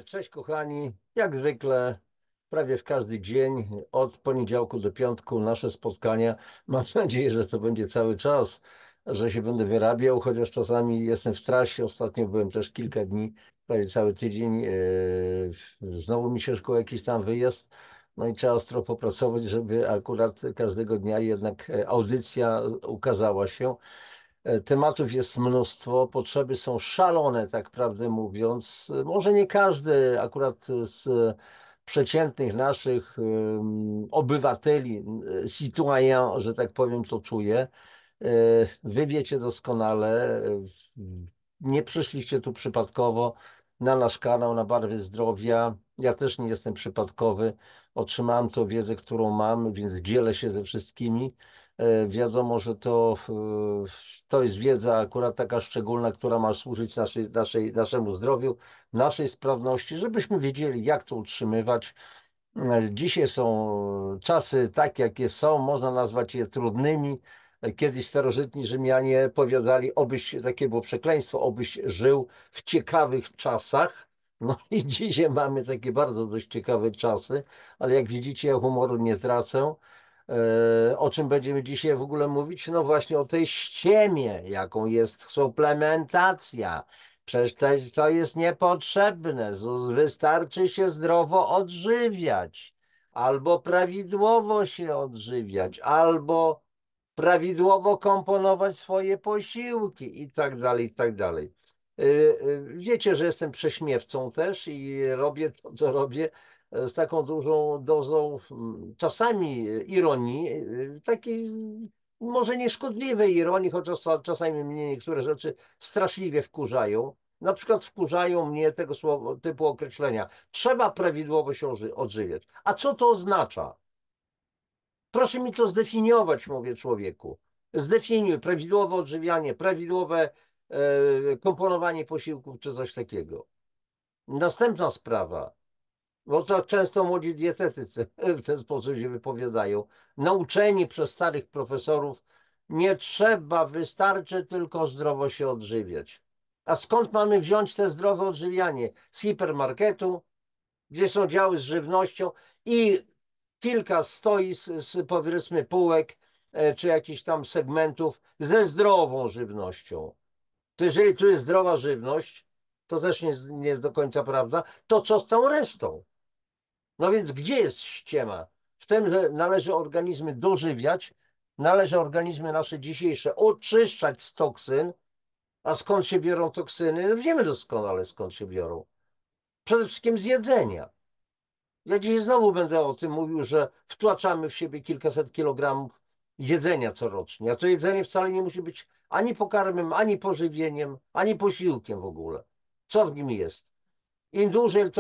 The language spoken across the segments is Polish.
Cześć kochani, jak zwykle prawie w każdy dzień od poniedziałku do piątku nasze spotkania. Mam nadzieję, że to będzie cały czas, że się będę wyrabiał, chociaż czasami jestem w trasie. Ostatnio byłem też kilka dni, prawie cały tydzień. Znowu mi się szkoła jakiś tam wyjazd. No i trzeba ostro popracować, żeby akurat każdego dnia jednak audycja ukazała się. Tematów jest mnóstwo, potrzeby są szalone, tak prawdę mówiąc. Może nie każdy akurat z przeciętnych naszych obywateli, citoyen, że tak powiem, to czuje. Wy wiecie doskonale, nie przyszliście tu przypadkowo na nasz kanał, na Barwy Zdrowia. Ja też nie jestem przypadkowy. Otrzymałem tą wiedzę, którą mam, więc dzielę się ze wszystkimi. Wiadomo, że to jest wiedza akurat taka szczególna, która ma służyć naszemu zdrowiu, naszej sprawności, żebyśmy wiedzieli, jak to utrzymywać. Dzisiaj są czasy takie, jakie są, można nazwać je trudnymi. Kiedyś starożytni Rzymianie powiadali, obyś, takie było przekleństwo, obyś żył w ciekawych czasach. No i dzisiaj mamy takie bardzo dość ciekawe czasy, ale jak widzicie, ja humoru nie tracę. O czym będziemy dzisiaj w ogóle mówić? No właśnie o tej ściemie, jaką jest suplementacja. Przecież to jest niepotrzebne. Wystarczy się zdrowo odżywiać, albo prawidłowo się odżywiać, albo prawidłowo komponować swoje posiłki i tak dalej, i tak dalej. Wiecie, że jestem prześmiewcą też i robię to, co robię z taką dużą dozą czasami ironii, takiej może nieszkodliwej ironii, chociaż czasami mnie niektóre rzeczy straszliwie wkurzają. Na przykład wkurzają mnie tego typu określenia. Trzeba prawidłowo się odżywiać. A co to oznacza? Proszę mi to zdefiniować, mówię człowieku. Zdefiniuj prawidłowe odżywianie, prawidłowe komponowanie posiłków czy coś takiego. Następna sprawa, bo to często młodzi dietetycy w ten sposób się wypowiadają. Nauczeni przez starych profesorów, nie trzeba, wystarczy tylko zdrowo się odżywiać. A skąd mamy wziąć te zdrowe odżywianie? Z hipermarketu, gdzie są działy z żywnością i kilka stoi powiedzmy półek czy jakichś tam segmentów ze zdrową żywnością. To jeżeli tu jest zdrowa żywność, to też nie jest do końca prawda, to co z całą resztą? No więc gdzie jest ściema? W tym, że należy organizmy dożywiać, należy organizmy nasze dzisiejsze oczyszczać z toksyn, a skąd się biorą toksyny? No wiemy doskonale skąd się biorą. Przede wszystkim z jedzenia. Ja dzisiaj znowu będę o tym mówił, że wtłaczamy w siebie kilkaset kilogramów jedzenia corocznie, a to jedzenie wcale nie musi być ani pokarmem, ani pożywieniem, ani posiłkiem w ogóle. Co w nim jest? Im dłużej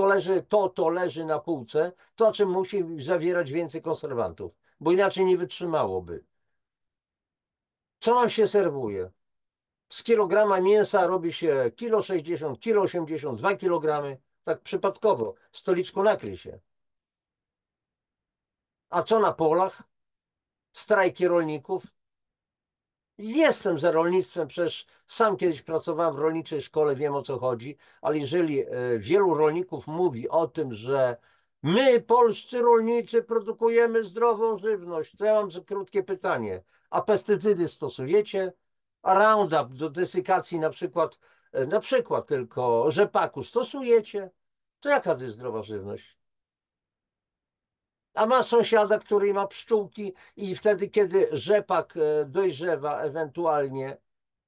to leży na półce, to czym musi zawierać więcej konserwantów, bo inaczej nie wytrzymałoby. Co nam się serwuje? Z kilograma mięsa robi się kilo 60, kilo 80, 2 kilogramy. Tak przypadkowo, stoliczku nakryj się. A co na polach? Strajki rolników. Jestem za rolnictwem, przecież sam kiedyś pracowałem w rolniczej szkole, wiem o co chodzi, ale jeżeli wielu rolników mówi o tym, że my, polscy rolnicy, produkujemy zdrową żywność, to ja mam krótkie pytanie. A pestycydy stosujecie? A Roundup do desykacji na przykład tylko rzepaku stosujecie? To jaka to jest zdrowa żywność? A ma sąsiada, który ma pszczółki i wtedy, kiedy rzepak dojrzewa ewentualnie,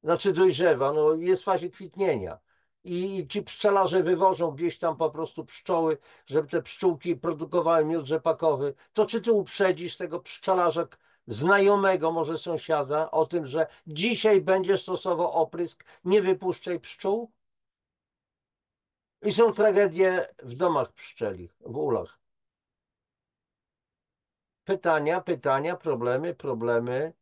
znaczy dojrzewa, no jest w fazie kwitnienia i ci pszczelarze wywożą gdzieś tam po prostu pszczoły, żeby te pszczółki produkowały miód rzepakowy, to czy ty uprzedzisz tego pszczelarza znajomego, może sąsiada, o tym, że dzisiaj będzie stosował oprysk, nie wypuszczaj pszczół? I są tragedie w domach pszczelich, w ulach. Pytania, problemy.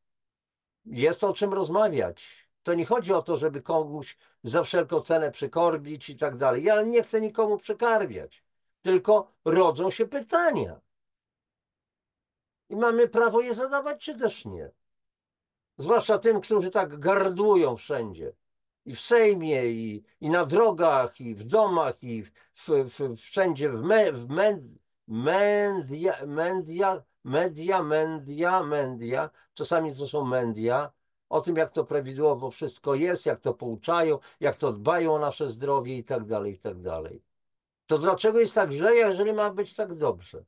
Jest o czym rozmawiać. To nie chodzi o to, żeby komuś za wszelką cenę przykorbić i tak dalej. Ja nie chcę nikomu przykarbiać, tylko rodzą się pytania. I mamy prawo je zadawać, czy też nie. Zwłaszcza tym, którzy tak gardłują wszędzie. I w Sejmie, i na drogach, i w domach, i wszędzie media. Czasami to są media. O tym, jak to prawidłowo wszystko jest, jak to pouczają, jak to dbają o nasze zdrowie i tak dalej, i tak dalej. To dlaczego jest tak źle, jeżeli ma być tak dobrze?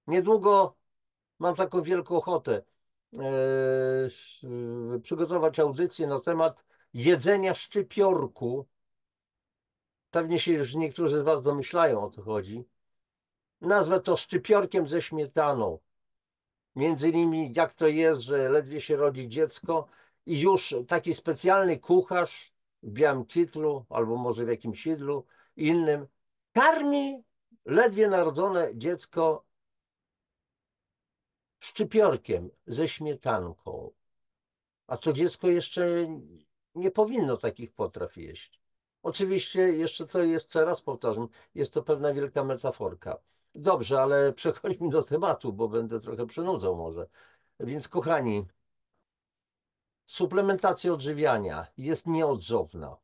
Niedługo mam taką wielką ochotę przygotować audycję na temat jedzenia szczypiorku. Pewnie się już niektórzy z Was domyślają, o co chodzi. Nazwę to szczypiorkiem ze śmietaną. Między innymi jak to jest, że ledwie się rodzi dziecko i już taki specjalny kucharz w białym kitlu albo może w jakimś sidlu innym karmi ledwie narodzone dziecko szczypiorkiem ze śmietanką. A to dziecko jeszcze nie powinno takich potraw jeść. Oczywiście, jeszcze to jeszcze raz powtarzam, jest to pewna wielka metaforka. Dobrze, ale przechodźmy do tematu, bo będę trochę przynudzał może. Więc kochani, suplementacja odżywiania jest nieodzowna.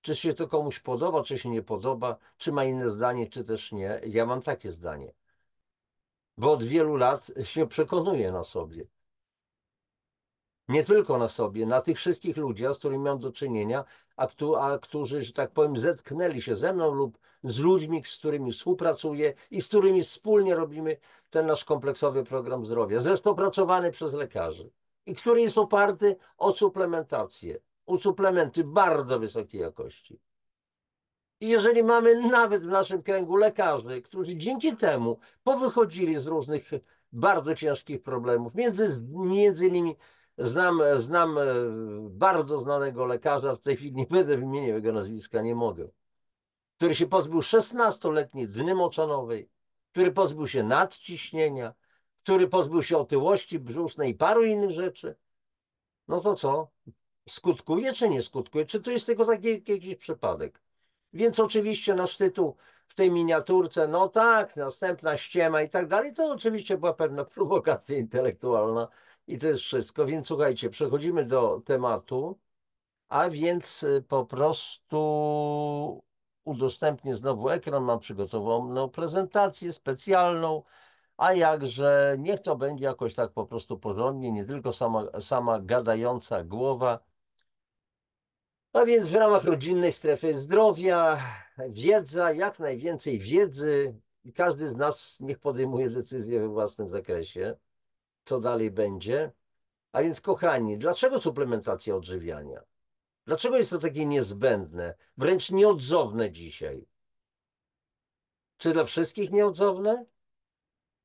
Czy się to komuś podoba, czy się nie podoba, czy ma inne zdanie, czy też nie. Ja mam takie zdanie, bo od wielu lat się przekonuję na sobie. Nie tylko na sobie, na tych wszystkich ludziach, z którymi mam do czynienia, którzy, że tak powiem, zetknęli się ze mną lub z ludźmi, z którymi współpracuję i z którymi wspólnie robimy ten nasz kompleksowy program zdrowia, zresztą opracowany przez lekarzy i który jest oparty o suplementację, o suplementy bardzo wysokiej jakości. I jeżeli mamy nawet w naszym kręgu lekarzy, którzy dzięki temu powychodzili z różnych bardzo ciężkich problemów, między innymi znam bardzo znanego lekarza, w tej chwili nie będę wymieniał jego nazwiska, nie mogę, który się pozbył 16-letniej dny moczanowej, który pozbył się nadciśnienia, który pozbył się otyłości brzusznej i paru innych rzeczy. No to co? Skutkuje czy nie skutkuje? Czy to jest tylko taki jakiś przypadek? Więc oczywiście nasz tytuł w tej miniaturce, no tak, następna ściema i tak dalej, to oczywiście była pewna prowokacja intelektualna i to jest wszystko. Więc słuchajcie, przechodzimy do tematu, a więc po prostu udostępnię znowu ekran, mam przygotowaną prezentację specjalną, a jakże niech to będzie jakoś tak po prostu porządnie, nie tylko sama gadająca głowa. A więc w ramach rodzinnej strefy zdrowia, wiedza, jak najwięcej wiedzy i każdy z nas niech podejmuje decyzję we własnym zakresie, co dalej będzie. A więc kochani, dlaczego suplementacja odżywiania? Dlaczego jest to takie niezbędne, wręcz nieodzowne dzisiaj? Czy dla wszystkich nieodzowne?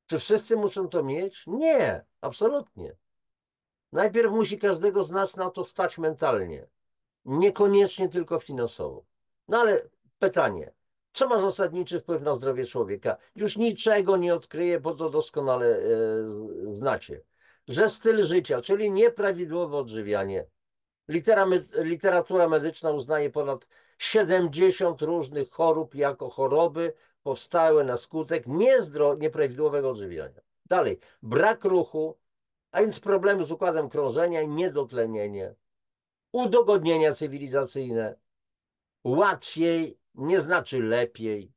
Czy wszyscy muszą to mieć? Nie, absolutnie. Najpierw musi każdego z nas na to stać mentalnie. Niekoniecznie tylko finansowo. No ale pytanie, co ma zasadniczy wpływ na zdrowie człowieka? Już niczego nie odkryję, bo to doskonale znacie. Że styl życia, czyli nieprawidłowe odżywianie. Literatura medyczna uznaje ponad 70 różnych chorób jako choroby powstałe na skutek nieprawidłowego odżywiania. Dalej, brak ruchu, a więc problemy z układem krążenia i niedotlenienie, udogodnienia cywilizacyjne. Łatwiej nie znaczy lepiej.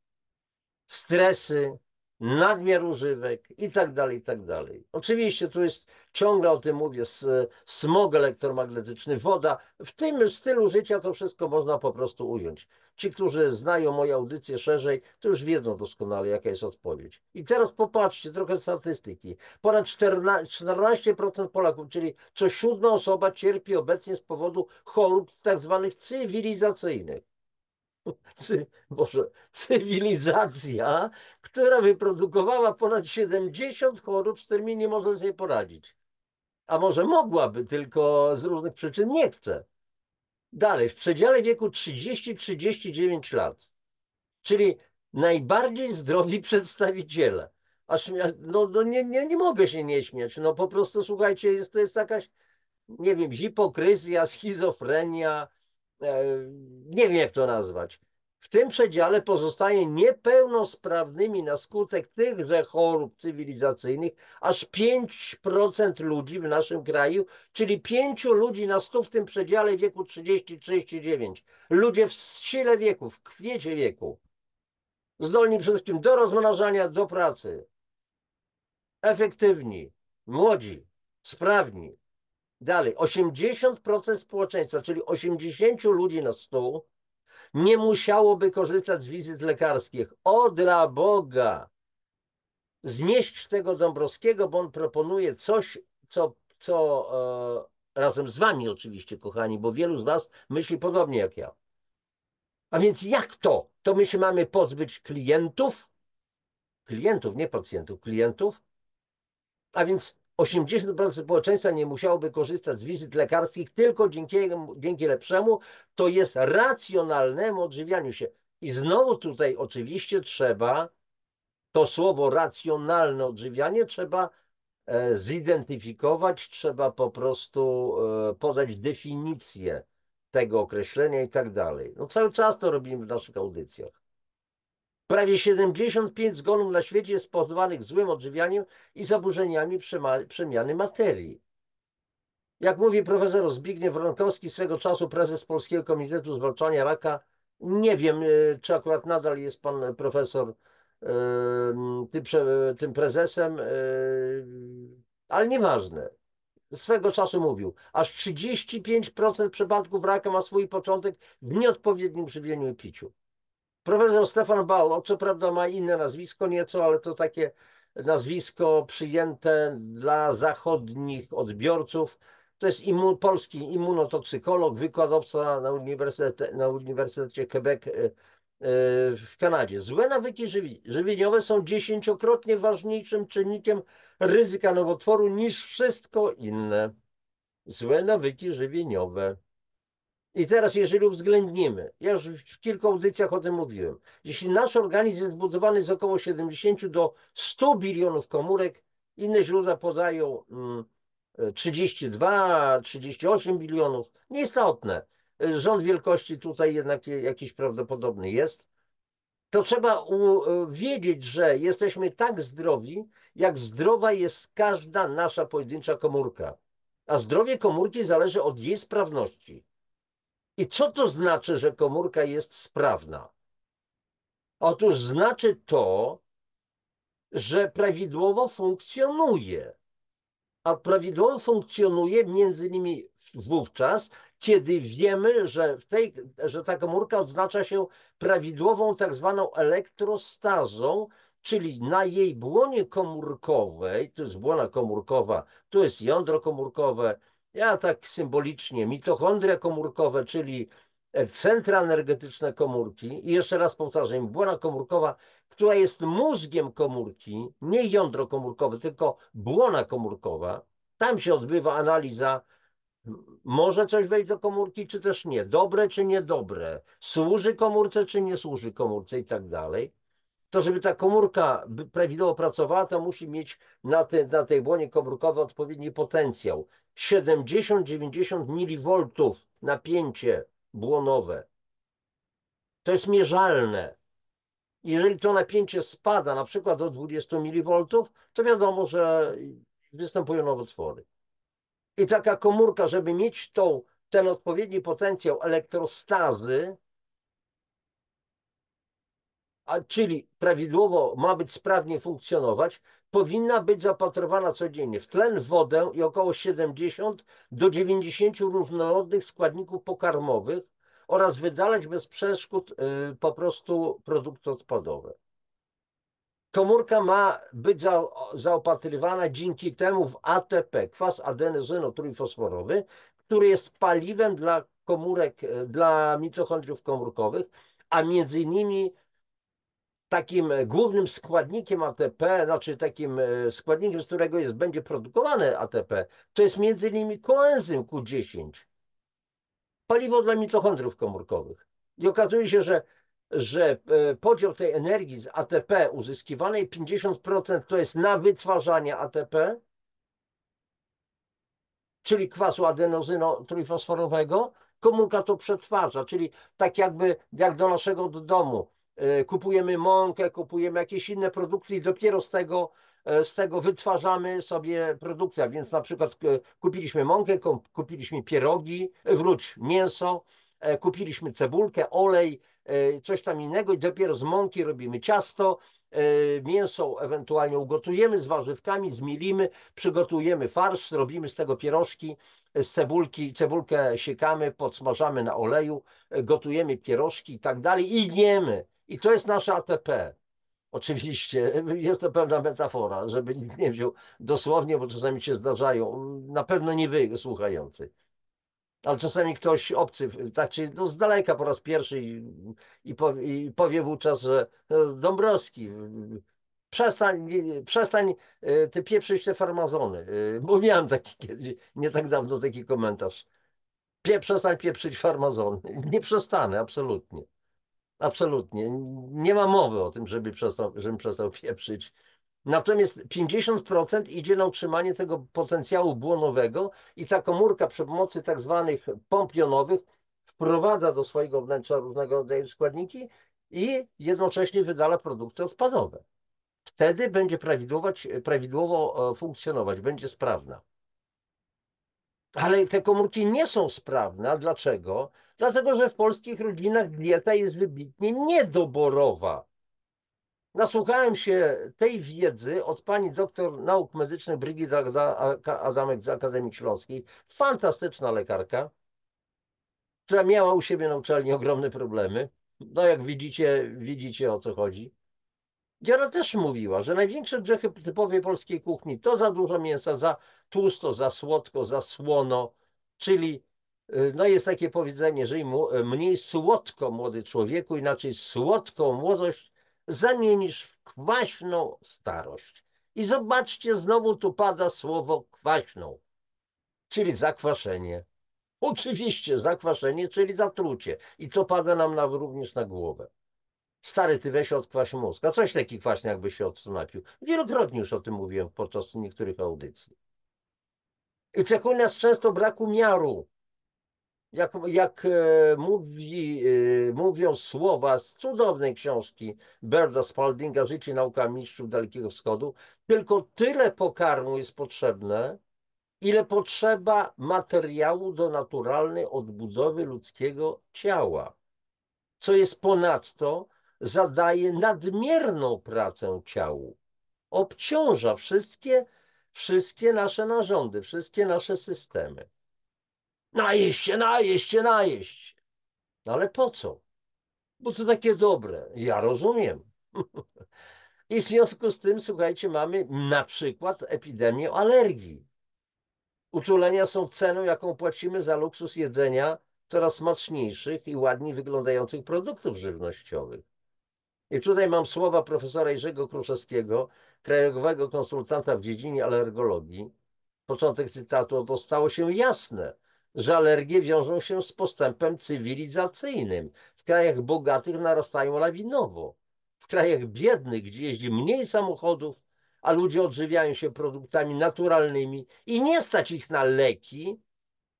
Stresy, nadmiar używek i tak dalej, i tak dalej. Oczywiście tu jest, ciągle o tym mówię, smog elektromagnetyczny, woda. W tym stylu życia to wszystko można po prostu ująć. Ci, którzy znają moje audycje szerzej, to już wiedzą doskonale, jaka jest odpowiedź. I teraz popatrzcie, trochę statystyki. Ponad 14% Polaków, czyli co siódma osoba cierpi obecnie z powodu chorób tak zwanych cywilizacyjnych. Boże, cywilizacja, która wyprodukowała ponad 70 chorób, z którymi nie może sobie poradzić. A może mogłaby, tylko z różnych przyczyn nie chce. Dalej, w przedziale wieku 30-39 lat, czyli najbardziej zdrowi przedstawiciele. Aż no nie mogę się nie śmiać. No po prostu, słuchajcie, to jest jakaś, nie wiem, hipokryzja, schizofrenia, nie wiem jak to nazwać. w tym przedziale pozostaje niepełnosprawnymi na skutek tychże chorób cywilizacyjnych aż 5% ludzi w naszym kraju, czyli 5 ludzi na 100 w tym przedziale wieku 30-39. Ludzie w sile wieku, w kwiecie wieku. Zdolni przede wszystkim do rozmnażania, do pracy. Efektywni, młodzi, sprawni. Dalej, 80% społeczeństwa, czyli 80 ludzi na 100 nie musiałoby korzystać z wizyt lekarskich. O dla Boga! Znieść tego Dąbrowskiego, bo on proponuje coś, co razem z wami oczywiście, kochani, bo wielu z was myśli podobnie jak ja. A więc jak to? To my się mamy pozbyć klientów? Klientów, nie pacjentów, klientów? A więc 80% społeczeństwa nie musiałoby korzystać z wizyt lekarskich tylko dzięki lepszemu, to jest racjonalnemu odżywianiu się. I znowu tutaj oczywiście trzeba to słowo racjonalne odżywianie trzeba zidentyfikować, trzeba po prostu podać definicję tego określenia i tak dalej. No cały czas to robimy w naszych audycjach. Prawie 75 zgonów na świecie jest spowodowanych złym odżywianiem i zaburzeniami przemiany materii. Jak mówi profesor Zbigniew Wronkowski, swego czasu prezes Polskiego Komitetu Zwalczania Raka, nie wiem, czy akurat nadal jest pan profesor tym prezesem, ale nieważne. Swego czasu mówił, aż 35% przypadków raka ma swój początek w nieodpowiednim żywieniu i piciu. Profesor Stefan Bauer, co prawda ma inne nazwisko nieco, ale to takie nazwisko przyjęte dla zachodnich odbiorców. To jest polski immunotoksykolog, wykładowca na Uniwersytecie Quebec w Kanadzie. Złe nawyki żywieniowe są 10-krotnie ważniejszym czynnikiem ryzyka nowotworu niż wszystko inne. Złe nawyki żywieniowe. I teraz, jeżeli uwzględnimy, ja już w kilku audycjach o tym mówiłem, jeśli nasz organizm jest zbudowany z około 70 do 100 bilionów komórek, inne źródła podają 32, 38 bilionów, nieistotne. Rząd wielkości tutaj jednak jakiś prawdopodobny jest. To trzeba wiedzieć, że jesteśmy tak zdrowi, jak zdrowa jest każda nasza pojedyncza komórka. A zdrowie komórki zależy od jej sprawności. I co to znaczy, że komórka jest sprawna? Otóż znaczy to, że prawidłowo funkcjonuje. A prawidłowo funkcjonuje między innymi wówczas, kiedy wiemy, że ta komórka odznacza się prawidłową tak zwaną elektrostazą, czyli na jej błonie komórkowej, to jest błona komórkowa, tu jest jądro komórkowe, ja tak symbolicznie, mitochondria komórkowe, czyli centra energetyczne komórki. I jeszcze raz powtarzam, błona komórkowa, która jest mózgiem komórki, nie jądro komórkowe, tylko błona komórkowa. Tam się odbywa analiza, może coś wejść do komórki, czy też nie, dobre czy niedobre, służy komórce, czy nie służy komórce i tak dalej. To, żeby ta komórka prawidłowo pracowała, to musi mieć na tej błonie komórkowej odpowiedni potencjał. 70-90 mV napięcie błonowe. To jest mierzalne. Jeżeli to napięcie spada na przykład do 20 mV, to wiadomo, że występują nowotwory. I taka komórka, żeby mieć ten odpowiedni potencjał elektrostazy, czyli prawidłowo ma być sprawnie funkcjonować, powinna być zaopatrowana codziennie w tlen, wodę i około 70 do 90 różnorodnych składników pokarmowych oraz wydalać bez przeszkód po prostu produkty odpadowe. Komórka ma być zaopatrywana dzięki temu w ATP, kwas adenozyno-trójfosforowy, który jest paliwem dla komórek, dla mitochondriów komórkowych, a między innymi takim głównym składnikiem ATP, znaczy takim składnikiem, z którego będzie produkowane ATP, to jest między innymi koenzym Q10. Paliwo dla mitochondriów komórkowych. I okazuje się, że podział tej energii z ATP uzyskiwanej 50% to jest na wytwarzanie ATP, czyli kwasu adenozyno-trójfosforowego, Komórka to przetwarza, czyli tak jakby jak do naszego domu. Kupujemy mąkę, kupujemy jakieś inne produkty i dopiero z tego wytwarzamy sobie produkty. A więc na przykład kupiliśmy mąkę, kupiliśmy pierogi, mięso, kupiliśmy cebulkę, olej, coś tam innego i dopiero z mąki robimy ciasto, mięso ewentualnie ugotujemy z warzywkami, zmielimy, przygotujemy farsz, robimy z tego pierożki, z cebulki, cebulkę siekamy, podsmażamy na oleju, gotujemy pierożki i tak dalej i jemy. I to jest nasze ATP. Oczywiście jest to pewna metafora, żeby nikt nie wziął dosłownie, bo czasami się zdarzają, na pewno nie wy słuchający, ale czasami ktoś obcy, znaczy no z daleka po raz pierwszy i powie wówczas, że Dąbrowski, przestań, przestań ty pieprzyć te farmazony, bo miałem taki kiedyś, nie tak dawno taki komentarz. Przestań pieprzyć farmazony. Nie przestanę, absolutnie. Absolutnie. Nie ma mowy o tym, żebym przestał pieprzyć. Natomiast 50% idzie na utrzymanie tego potencjału błonowego i ta komórka przy pomocy tak zwanych pomp jonowych wprowadza do swojego wnętrza różnego rodzaju składniki i jednocześnie wydala produkty odpadowe. Wtedy będzie prawidłowo funkcjonować, będzie sprawna. Ale te komórki nie są sprawne. A dlaczego? Dlatego, że w polskich rodzinach dieta jest wybitnie niedoborowa. Nasłuchałem się tej wiedzy od pani doktor nauk medycznych Brygida Adamek z Akademii Śląskiej. Fantastyczna lekarka, która miała u siebie na uczelni ogromne problemy. No jak widzicie o co chodzi. I ona też mówiła, że największe grzechy typowej polskiej kuchni to za dużo mięsa, za tłusto, za słodko, za słono, czyli no jest takie powiedzenie, że im mniej słodko, młody człowieku, inaczej słodką młodość zamienisz w kwaśną starość. I zobaczcie, znowu tu pada słowo kwaśną, czyli zakwaszenie. Oczywiście zakwaszenie, czyli zatrucie. I to pada nam również na głowę. Stary, ty weź odkwaś mózg. A coś taki kwaśny, jakby się octu napił. Wielokrotnie już o tym mówiłem podczas niektórych audycji. I cechuje nas często brak umiaru. Mówią słowa z cudownej książki Berda Spaldinga Życie i nauka mistrzów Dalekiego Wschodu, tylko tyle pokarmu jest potrzebne, ile potrzeba materiału do naturalnej odbudowy ludzkiego ciała. Co jest ponadto, zadaje nadmierną pracę ciału. Obciąża wszystkie nasze narządy, wszystkie nasze systemy. Najeść się, najeść się, najeść. No ale po co? Bo to takie dobre. Ja rozumiem. I w związku z tym, słuchajcie, mamy na przykład epidemię alergii. Uczulenia są ceną, jaką płacimy za luksus jedzenia coraz smaczniejszych i ładniej wyglądających produktów żywnościowych. I tutaj mam słowa profesora Jerzego Kruszewskiego, krajowego konsultanta w dziedzinie alergologii. Początek cytatu: oto stało się jasne, że alergie wiążą się z postępem cywilizacyjnym. W krajach bogatych narastają lawinowo. W krajach biednych, gdzie jeździ mniej samochodów, a ludzie odżywiają się produktami naturalnymi i nie stać ich na leki,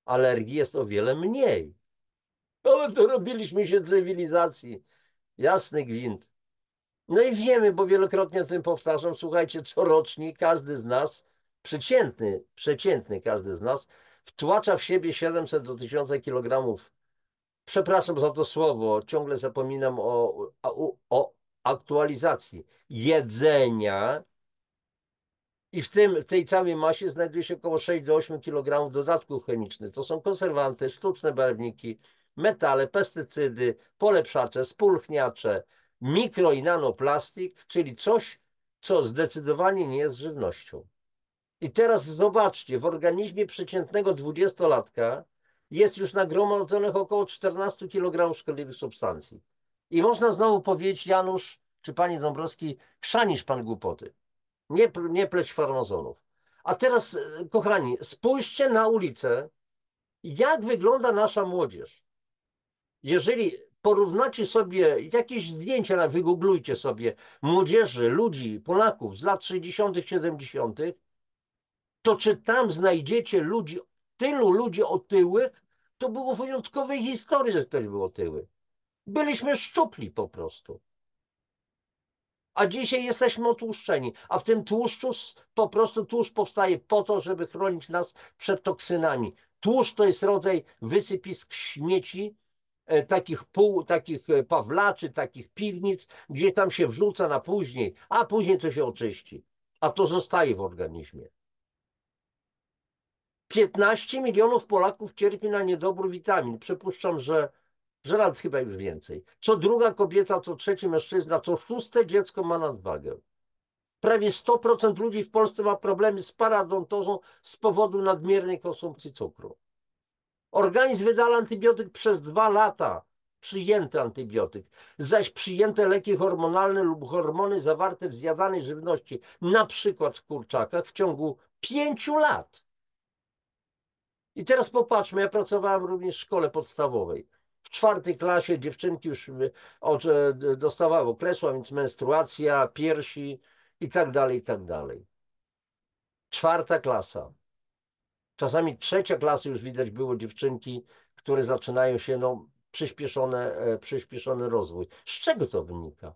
alergii jest o wiele mniej. Ale to robiliśmy się cywilizacji. Jasny gwint. No i wiemy, bo wielokrotnie o tym powtarzam, słuchajcie, corocznie każdy z nas, przeciętny każdy z nas, wtłacza w siebie 700 do 1000 kilogramów. Przepraszam za to słowo, ciągle zapominam o aktualizacji jedzenia i w tej całej masie znajduje się około 6 do 8 kg dodatków chemicznych. To są konserwanty, sztuczne barwniki, metale, pestycydy, polepszacze, spulchniacze, mikro i nanoplastik, czyli coś, co zdecydowanie nie jest żywnością. I teraz zobaczcie, w organizmie przeciętnego 20-latka jest już nagromadzonych około 14 kg szkodliwych substancji. I można znowu powiedzieć: Janusz czy pani Dąbrowski, chrzanisz pan głupoty. Nie pleć farmazonów. A teraz, kochani, spójrzcie na ulicę, jak wygląda nasza młodzież. Jeżeli porównacie sobie jakieś zdjęcia, wygooglujcie sobie młodzieży, ludzi, Polaków z lat 60., 70., to czy tam znajdziecie tylu ludzi otyłych, To było w wyjątkowej historii, że ktoś był otyły. Byliśmy szczupli po prostu. A dzisiaj jesteśmy otłuszczeni, a w tym tłuszczu po prostu tłuszcz powstaje po to, żeby chronić nas przed toksynami. Tłuszcz to jest rodzaj wysypisk śmieci, takich pawlaczy, takich piwnic, gdzie tam się wrzuca na później, a później to się oczyści. A to zostaje w organizmie. 15 milionów Polaków cierpi na niedobór witamin. Przypuszczam, że nawet chyba już więcej. Co druga kobieta, co trzeci mężczyzna, co szóste dziecko ma nadwagę. Prawie 100% ludzi w Polsce ma problemy z paradontozą z powodu nadmiernej konsumpcji cukru. Organizm wydala antybiotyk przez 2 lata. Przyjęty antybiotyk. Zaś przyjęte leki hormonalne lub hormony zawarte w zjadanej żywności, na przykład w kurczakach, w ciągu 5 lat. I teraz popatrzmy, ja pracowałem również w szkole podstawowej. W 4. klasie dziewczynki już dostawały okresu, a więc menstruacja, piersi i tak dalej, i tak dalej. 4. klasa. Czasami 3. klasy już widać było dziewczynki, które zaczynają się, no, przyspieszony rozwój. Z czego to wynika?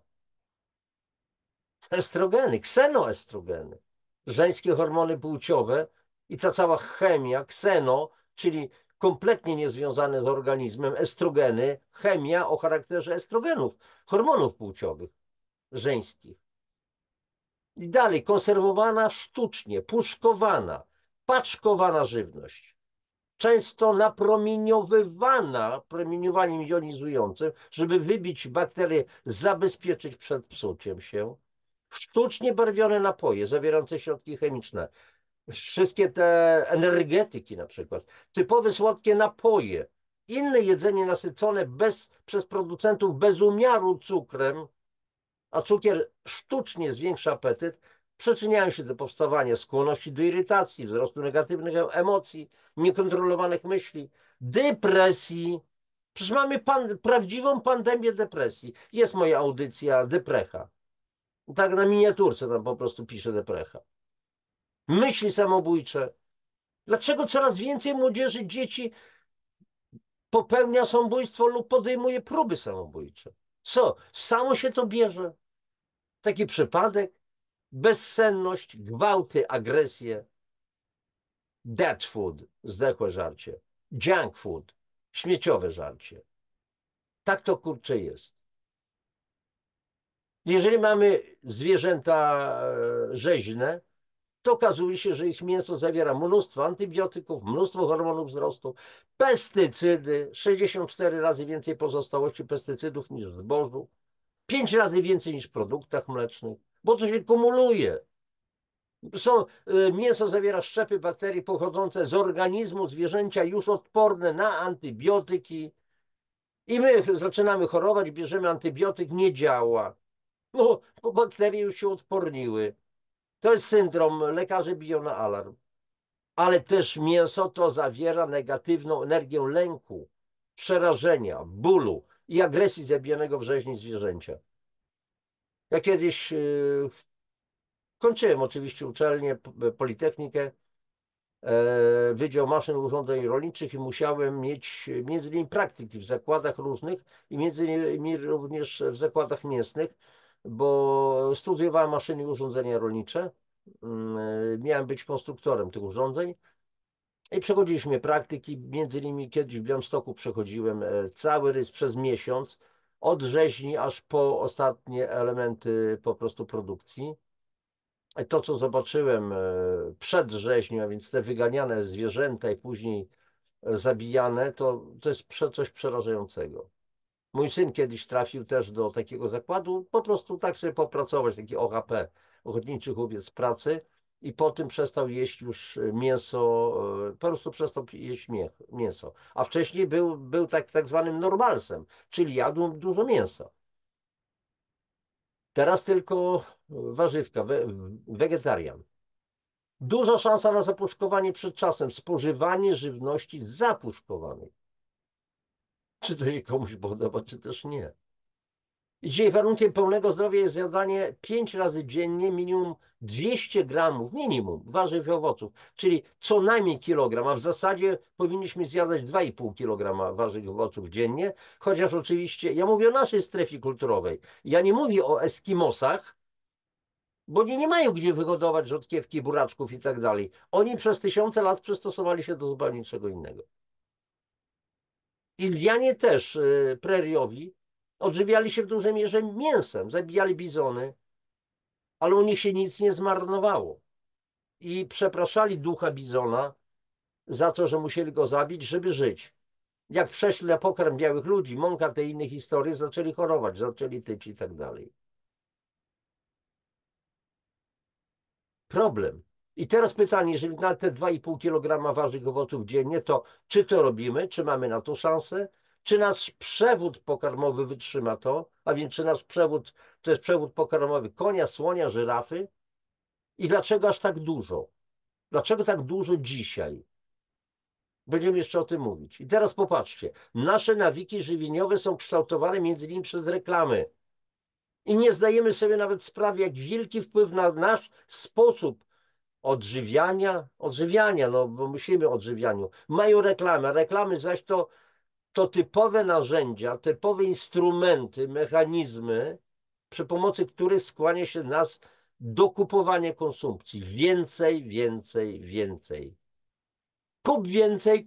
Estrogeny, ksenoestrogeny, żeńskie hormony płciowe i ta cała chemia, kseno, czyli kompletnie niezwiązane z organizmem, estrogeny, chemia o charakterze estrogenów, hormonów płciowych, żeńskich. I dalej, konserwowana sztucznie, puszkowana, paczkowana żywność. Często napromieniowywana promieniowaniem jonizującym, żeby wybić bakterie, zabezpieczyć przed psuciem się. Sztucznie barwione napoje zawierające środki chemiczne. Wszystkie te energetyki na przykład. Typowe słodkie napoje. Inne jedzenie nasycone przez producentów bez umiaru cukrem, a cukier sztucznie zwiększa apetyt, przyczyniają się do powstawania skłonności do irytacji, wzrostu negatywnych emocji, niekontrolowanych myśli, depresji. Przecież mamy prawdziwą pandemię depresji. Jest moja audycja Deprecha. Tak na miniaturce tam po prostu pisze Deprecha. Myśli samobójcze. Dlaczego coraz więcej młodzieży, dzieci popełnia samobójstwo lub podejmuje próby samobójcze? Co? Samo się to bierze? Taki przypadek? Bezsenność, gwałty, agresję. Dead food, zdechłe żarcie. Junk food, śmieciowe żarcie. Tak to kurczę jest. Jeżeli mamy zwierzęta rzeźne, to okazuje się, że ich mięso zawiera mnóstwo antybiotyków, mnóstwo hormonów wzrostu, pestycydy, 64 razy więcej pozostałości pestycydów niż w zbożu, 5 razy więcej niż w produktach mlecznych, bo to się kumuluje. Mięso zawiera szczepy bakterii pochodzące z organizmu zwierzęcia już odporne na antybiotyki i my zaczynamy chorować, bierzemy antybiotyk, nie działa, bo bakterie już się odporniły. To jest syndrom, lekarze biją na alarm. Ale też mięso to zawiera negatywną energię lęku, przerażenia, bólu i agresji zabijanego w rzeźni zwierzęcia. Ja kiedyś kończyłem oczywiście uczelnię, Politechnikę, Wydział Maszyn i Urządzeń Rolniczych i musiałem mieć między innymi praktyki w zakładach różnych i między innymi również w zakładach mięsnych, bo studiowałem maszyny i urządzenia rolnicze. Miałem być konstruktorem tych urządzeń i przechodziliśmy praktyki. Między innymi kiedyś w Białymstoku przechodziłem cały rys przez miesiąc, od rzeźni aż po ostatnie elementy po prostu produkcji. To, co zobaczyłem przed rzeźnią, a więc te wyganiane zwierzęta i później zabijane, to jest coś przerażającego. Mój syn kiedyś trafił też do takiego zakładu, po prostu tak sobie popracować, taki OHP, Ochotniczy Łowiec Pracy, i po tym przestał jeść już mięso, po prostu przestał jeść mięso. A wcześniej był tak zwanym normalsem, czyli jadł dużo mięsa. Teraz tylko warzywka, wegetarian. Duża szansa na zapuszkowanie przed czasem, spożywanie żywności zapuszkowanej. Czy to się komuś podoba, czy też nie. Dzisiaj warunkiem pełnego zdrowia jest zjadanie 5 razy dziennie minimum 200 gramów, minimum warzyw i owoców, czyli co najmniej kilogram, a w zasadzie powinniśmy zjadać 2,5 kg warzyw i owoców dziennie, chociaż oczywiście, ja mówię o naszej strefie kulturowej, ja nie mówię o Eskimosach, bo oni nie mają gdzie wyhodować rzodkiewki, buraczków i tak dalej. Oni przez tysiące lat przystosowali się do zupełnie czego innego. Indianie też preriowi odżywiali się w dużej mierze mięsem, zabijali bizony, ale u nich się nic nie zmarnowało. I przepraszali ducha bizona za to, że musieli go zabić, żeby żyć. Jak przeszli na pokarm białych ludzi, mąka te inne historie, zaczęli chorować, zaczęli tyć i tak dalej. Problem. I teraz pytanie, jeżeli na te 2,5 kg warzyw i owoców dziennie, to czy to robimy, czy mamy na to szansę, czy nasz przewód pokarmowy wytrzyma to, a więc czy nasz przewód to jest przewód pokarmowy konia, słonia, żyrafy i dlaczego aż tak dużo? Dlaczego tak dużo dzisiaj? Będziemy jeszcze o tym mówić. I teraz popatrzcie, nasze nawyki żywieniowe są kształtowane między innymi przez reklamy. I nie zdajemy sobie nawet sprawy, jak wielki wpływ na nasz sposób odżywiania, no bo myślimy o odżywianiu, mają reklamy, a reklamy zaś to typowe narzędzia, typowe instrumenty, mechanizmy, przy pomocy których skłania się nas do kupowania konsumpcji. Więcej, więcej, więcej. Kup więcej,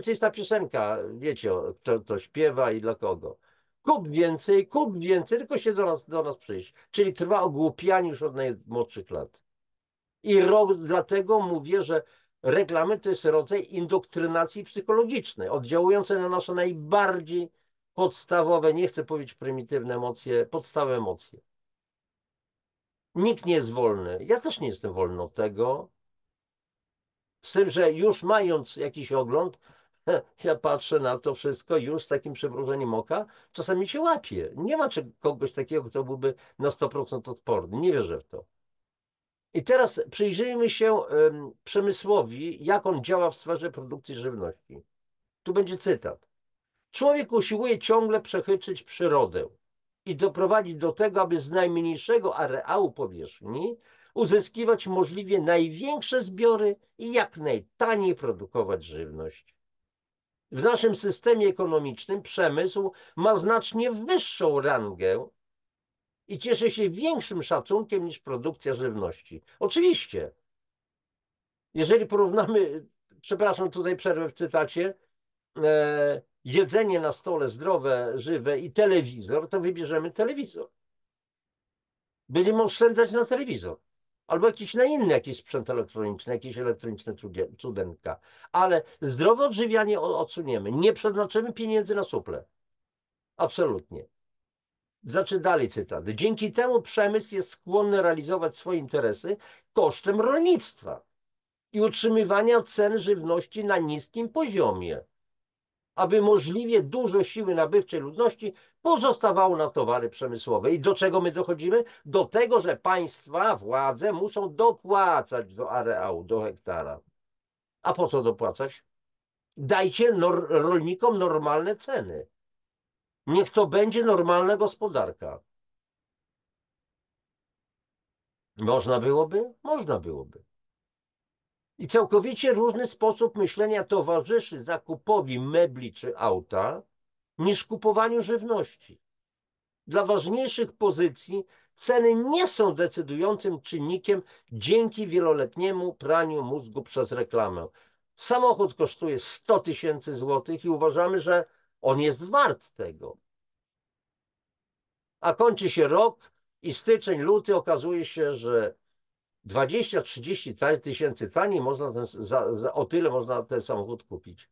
jest ta piosenka, wiecie, kto to śpiewa i dla kogo. Kup więcej, tylko się do nas przyjść. Czyli trwa ogłupianie już od najmłodszych lat. I dlatego mówię, że reklamy to jest rodzaj indoktrynacji psychologicznej, oddziałującej na nasze najbardziej podstawowe, nie chcę powiedzieć prymitywne emocje, podstawowe emocje. Nikt nie jest wolny. Ja też nie jestem wolny od tego. Z tym, że już mając jakiś ogląd, ja patrzę na to wszystko już z takim przymrużeniem oka, czasami się łapie. Nie ma kogoś takiego, kto byłby na 100% odporny. Nie wierzę w to. I teraz przyjrzyjmy się przemysłowi, jak on działa w sferze produkcji żywności. Tu będzie cytat. Człowiek usiłuje ciągle przechytrzyć przyrodę i doprowadzić do tego, aby z najmniejszego areału powierzchni uzyskiwać możliwie największe zbiory i jak najtaniej produkować żywność. W naszym systemie ekonomicznym przemysł ma znacznie wyższą rangę i cieszy się większym szacunkiem niż produkcja żywności. Oczywiście, jeżeli porównamy, przepraszam, tutaj przerwę w cytacie, jedzenie na stole zdrowe, żywe i telewizor, to wybierzemy telewizor. Będziemy oszczędzać na telewizor. Albo jakiś na inny jakiś sprzęt elektroniczny, jakieś elektroniczne cudenka. Ale zdrowe odżywianie odsuniemy. Nie przeznaczymy pieniędzy na suple. Absolutnie. Znaczy dalej cytat. Dzięki temu przemysł jest skłonny realizować swoje interesy kosztem rolnictwa i utrzymywania cen żywności na niskim poziomie, aby możliwie dużo siły nabywczej ludności pozostawało na towary przemysłowe. I do czego my dochodzimy? Do tego, że państwa, władze muszą dopłacać do areału, do hektara. A po co dopłacać? Dajcie rolnikom normalne ceny. Niech to będzie normalna gospodarka. Można byłoby? Można byłoby. I całkowicie różny sposób myślenia towarzyszy zakupowi mebli czy auta niż kupowaniu żywności. Dla ważniejszych pozycji ceny nie są decydującym czynnikiem dzięki wieloletniemu praniu mózgu przez reklamę. Samochód kosztuje 100 000 złotych i uważamy, że on jest wart tego. A kończy się rok i styczeń, luty, okazuje się, że 20-30 tysięcy taniej można o tyle można ten samochód kupić.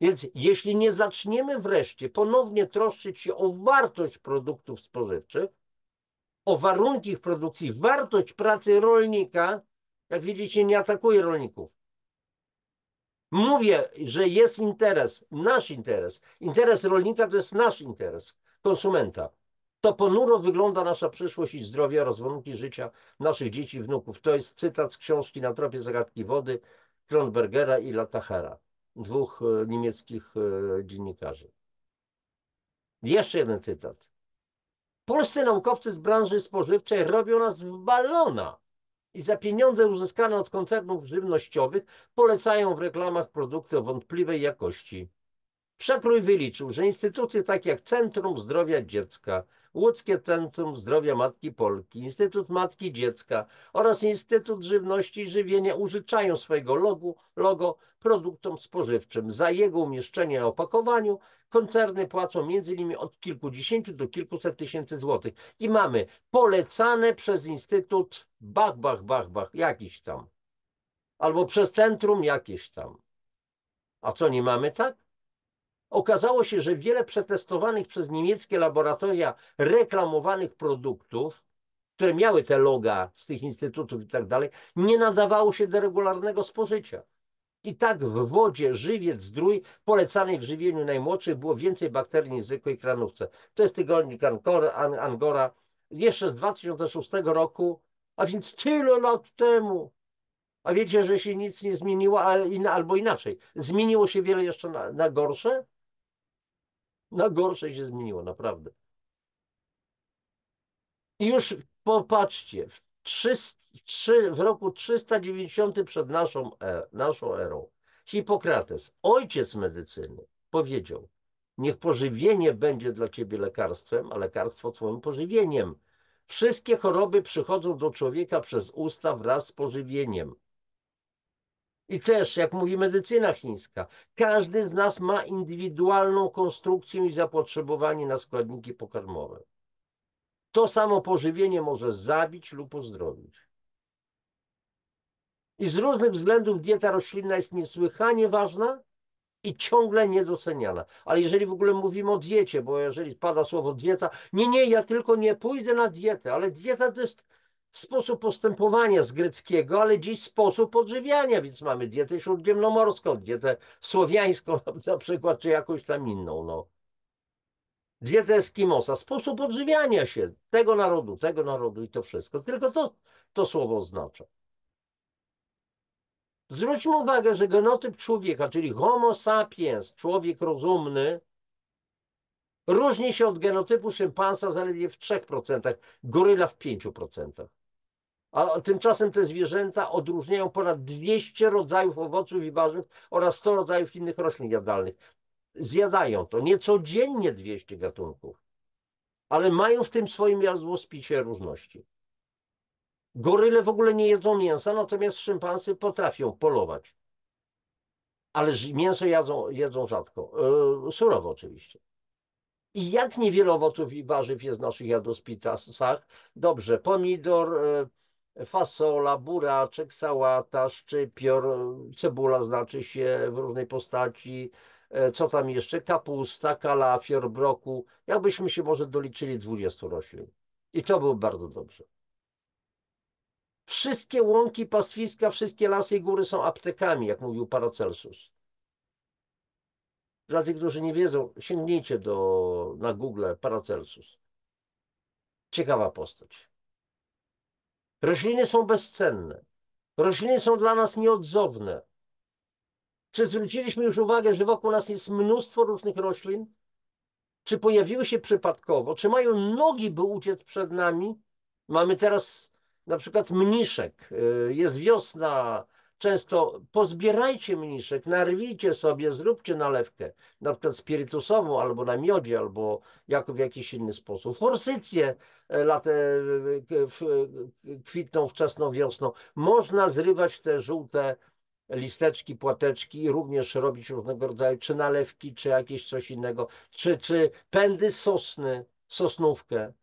Więc jeśli nie zaczniemy wreszcie ponownie troszczyć się o wartość produktów spożywczych, o warunki ich produkcji, wartość pracy rolnika, jak widzicie, nie atakuję rolników. Mówię, że jest interes, nasz interes. Interes rolnika to jest nasz interes, konsumenta. To ponuro wygląda nasza przyszłość i zdrowie oraz warunki życia naszych dzieci i wnuków. To jest cytat z książki Na tropie zagadki wody Kronbergera i Latachera, dwóch niemieckich dziennikarzy. Jeszcze jeden cytat. Polscy naukowcy z branży spożywczej robią nas w balona i za pieniądze uzyskane od koncernów żywnościowych polecają w reklamach produkty o wątpliwej jakości. Przekrój wyliczył, że instytucje takie jak Centrum Zdrowia Dziecka, Łódzkie Centrum Zdrowia Matki Polki, Instytut Matki Dziecka oraz Instytut Żywności i Żywienia użyczają swojego logo produktom spożywczym. Za jego umieszczenie na opakowaniu koncerny płacą między innymi od kilkudziesięciu do kilkuset tysięcy złotych. I mamy polecane przez Instytut jakiś tam, albo przez Centrum jakieś tam. A co, nie mamy tak? Okazało się, że wiele przetestowanych przez niemieckie laboratoria reklamowanych produktów, które miały te loga z tych instytutów i tak dalej, nie nadawało się do regularnego spożycia. I tak w wodzie żywiec zdrój polecanej w żywieniu najmłodszych było więcej bakterii niż w zwykłej kranówce. To jest tygodnik Angora jeszcze z 2006 roku, a więc tyle lat temu. A wiecie, że się nic nie zmieniło, albo inaczej. Zmieniło się wiele jeszcze na gorsze? Na gorsze się zmieniło, naprawdę. I już popatrzcie, w roku 390 przed naszą erą Hipokrates, ojciec medycyny, powiedział: niech pożywienie będzie dla ciebie lekarstwem, a lekarstwo twoim pożywieniem. Wszystkie choroby przychodzą do człowieka przez usta wraz z pożywieniem. I też, jak mówi medycyna chińska, każdy z nas ma indywidualną konstrukcję i zapotrzebowanie na składniki pokarmowe. To samo pożywienie może zabić lub uzdrowić. I z różnych względów dieta roślinna jest niesłychanie ważna i ciągle niedoceniana. Ale jeżeli w ogóle mówimy o diecie, bo jeżeli pada słowo dieta, nie, ja tylko nie pójdę na dietę, ale dieta to jest sposób postępowania z greckiego, ale dziś sposób odżywiania, więc mamy dietę śródziemnomorską, dietę słowiańską na przykład, czy jakąś tam inną, no. Dieta Eskimosa, sposób odżywiania się tego narodu i to wszystko. Tylko to słowo oznacza. Zwróćmy uwagę, że genotyp człowieka, czyli Homo sapiens, człowiek rozumny, różni się od genotypu szympansa zaledwie w 3%, goryla w 5%. A tymczasem te zwierzęta odróżniają ponad 200 rodzajów owoców i warzyw oraz 100 rodzajów innych roślin jadalnych. Zjadają to nie codziennie 200 gatunków, ale mają w tym swoim jadłospisie różności. Goryle w ogóle nie jedzą mięsa, natomiast szympansy potrafią polować. Ale mięso jedzą rzadko. Surowo oczywiście. I jak niewiele owoców i warzyw jest w naszych jadłospisach? Dobrze, pomidor, fasola, buraczek, sałata, szczypior, cebula znaczy się w różnej postaci. Co tam jeszcze? Kapusta, kalafior, brokuł. Jakbyśmy się może doliczyli 20 roślin. I to było bardzo dobrze. Wszystkie łąki, pastwiska, wszystkie lasy i góry są aptekami, jak mówił Paracelsus. Dla tych, którzy nie wiedzą, sięgnijcie na Google Paracelsus. Ciekawa postać. Rośliny są bezcenne. Rośliny są dla nas nieodzowne. Czy zwróciliśmy już uwagę, że wokół nas jest mnóstwo różnych roślin? Czy pojawiły się przypadkowo? Czy mają nogi, by uciec przed nami? Mamy teraz na przykład mniszek. Jest wiosna. Często pozbierajcie mniszek, narwijcie sobie, zróbcie nalewkę, na przykład spirytusową, albo na miodzie, albo w jakiś inny sposób. Forsycje kwitną wczesną wiosną. Można zrywać te żółte listeczki, płateczki i również robić różnego rodzaju czy nalewki, czy jakieś coś innego, czy pędy sosny, sosnówkę.